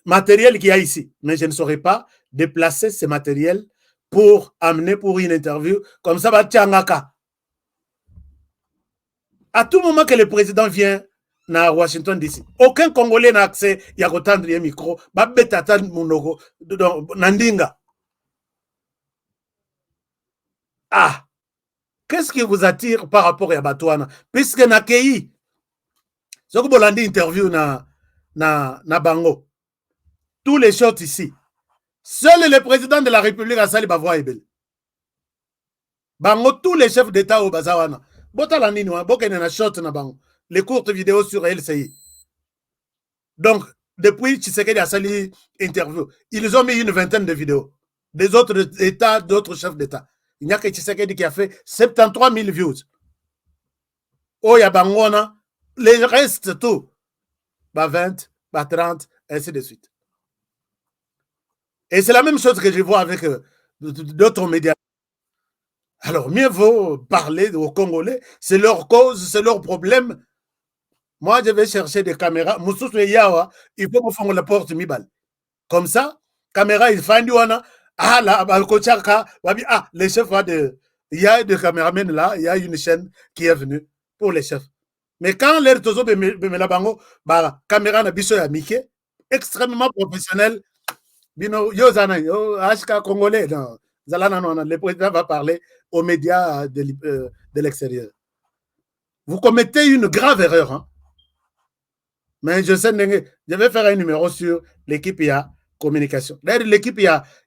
Matériel qu'il y a ici. Mais je ne saurais pas déplacer ce matériel pour amener pour une interview. Comme ça, à tout moment que le président vient à Washington DC, aucun Congolais n'a accès à retendre un micro. Nandinga. Ah! Qu'est-ce qui vous attire par rapport à Batouana? Puisque Nakei, ce que vous avez interview na Bango, tous les shots ici, seul le président de la République a sali Bavois Ebel. Bango, tous les chefs d'État au Bazawana. Botalandini, Bokene na shot na Bango. Les courtes vidéos sur LCI. Donc, depuis Tshisekedi a sali interview, ils ont mis une vingtaine de vidéos. Des autres États, d'autres chefs d'État. Il n'y a que Tshisekedi qui a fait 73 000 views. Oh, il y a Bangona, les restes tout. 20, 30, ainsi de suite. Et c'est la même chose que je vois avec d'autres médias. Alors, mieux vaut parler aux Congolais, c'est leur cause, c'est leur problème. Moi, je vais chercher des caméras. Il faut me faire la porte Mibal. Comme ça, caméra, il fait ah, là, les chefs, il y a des caméramens là, il y a une chaîne qui est venue pour les chefs. Mais quand l'air tozo la bango, caméra na biso ya Mickey, extrêmement professionnel, bino yozana yo HK congolais, non, le président va parler aux médias de l'extérieur. Vous commettez une grave erreur, hein? Mais je sais, je vais faire un numéro sur l'équipe communication. D'ailleurs, l'équipe, il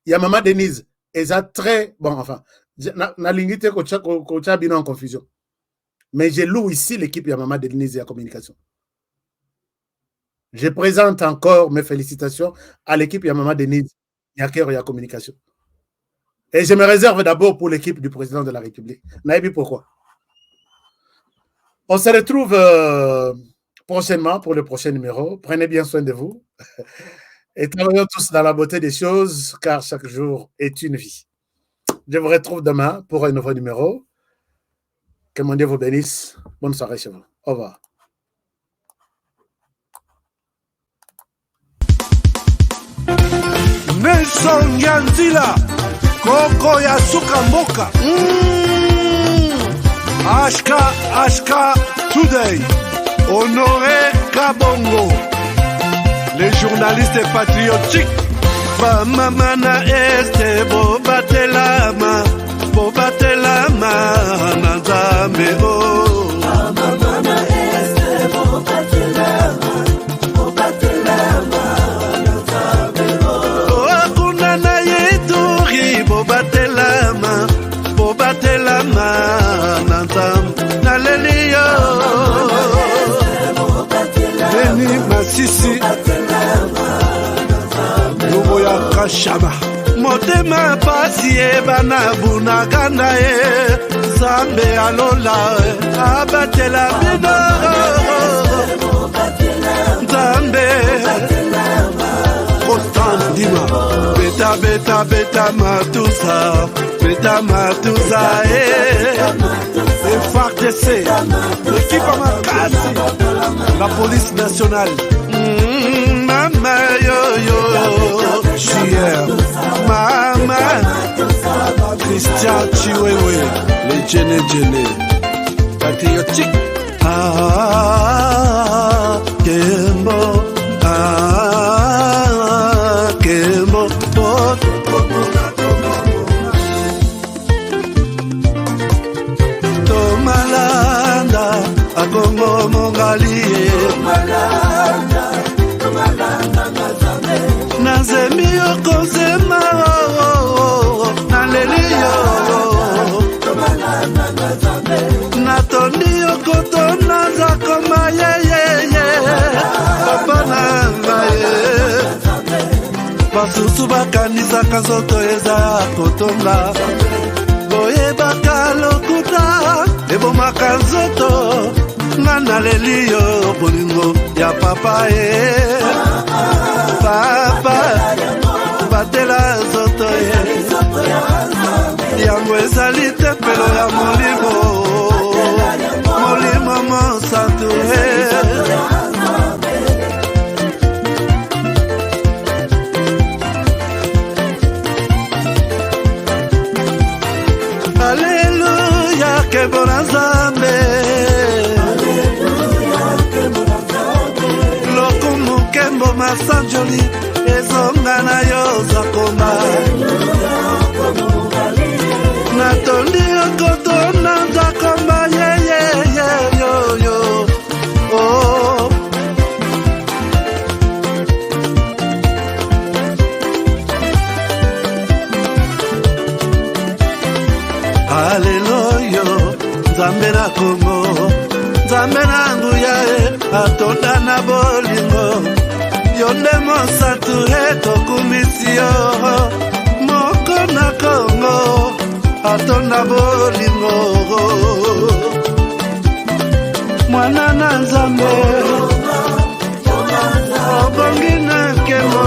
y a Maman Denise eza très bon, enfin, na lingite kocha bino en confusion. Mais je loue ici l'équipe Yamama de Denise et la communication. Je présente encore mes félicitations à l'équipe Yamama Denise et à la communication. Et je me réserve d'abord pour l'équipe du président de la République. Naïbi, pourquoi? On se retrouve prochainement pour le prochain numéro. Prenez bien soin de vous. Et travaillons tous dans la beauté des choses, car chaque jour est une vie. Je vous retrouve demain pour un nouveau numéro. Que mon Dieu vous bénisse. Bonne soirée chez vous. Au revoir. Nelson Yanzila, Koko ya Suka Mboka. Ashka Today, Honoré Kabongo, les journalistes patriotiques. Bamamana este bobatelama nanzambe o. Bamamana este bobatelama nanzambe o. Kuna na yeduri bobatelama nanzambe naleliyo. Beni Masisi Nubo ya Kashaba Motema pasi bana bunaganda Zambe alola abatela bino Zambe Constant Dima Beta matusa FARDC l'équipe à Makasi la police nationale Mama yo JR Mama Christian Chiwewe les Djene patriotique Kembo Kembo Tomalanda Akongo Mongalie Nazemi okozema Naleliyo Natondi okotona Zakoma Papa nangaye Basusu bakanisa kazoto eza kotonga Boye bakalokuta Ebomaka nzoto Nana leliyo bolingo ya papa Papa batela zoto Yango ezali tempelo ya molimo Molimo monsantu Alléluia que bon Nzambe Kembo Masanjoli ezonga na yo zakoma Natondi okoto na zakoma yo oh Hallelujah Nzambe na Kongo Nzambe na nguya atonda na bolingo Yonde mosatu etokumisio Moko na Kongo atonda bolingo Mwana na Nzambe Obongi na Kembo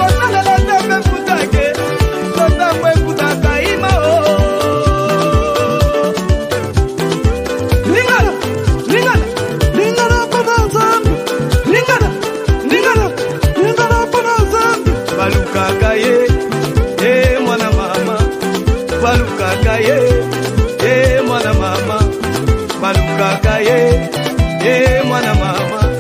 Kota balukaka ye mwana mama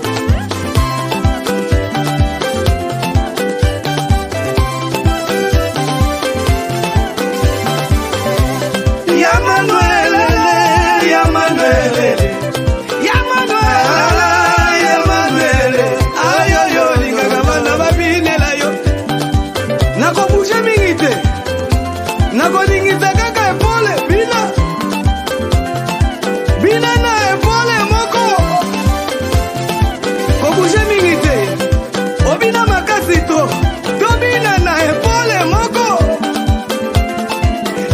nakodingisa kaka epole bina na epole moko kobushe mingi te obina makasi to bina na epole moko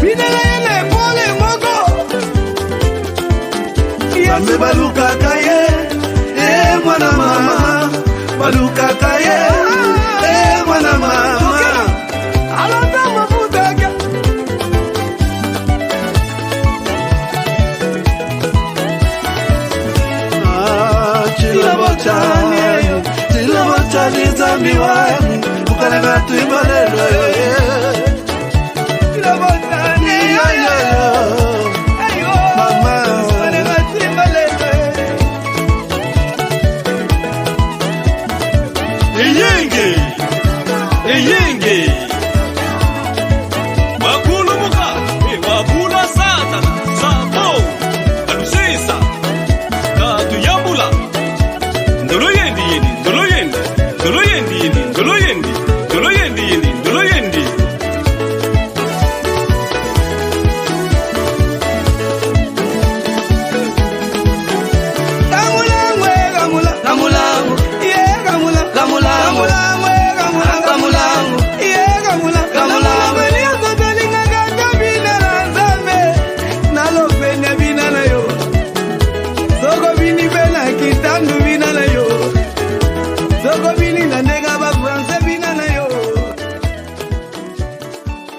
bina na ye na epole moko yambe balukaka ye mwana mama balukaka ye mwana mama alota mafutaka Tilabotani zambi wangu ukananga tuimalelo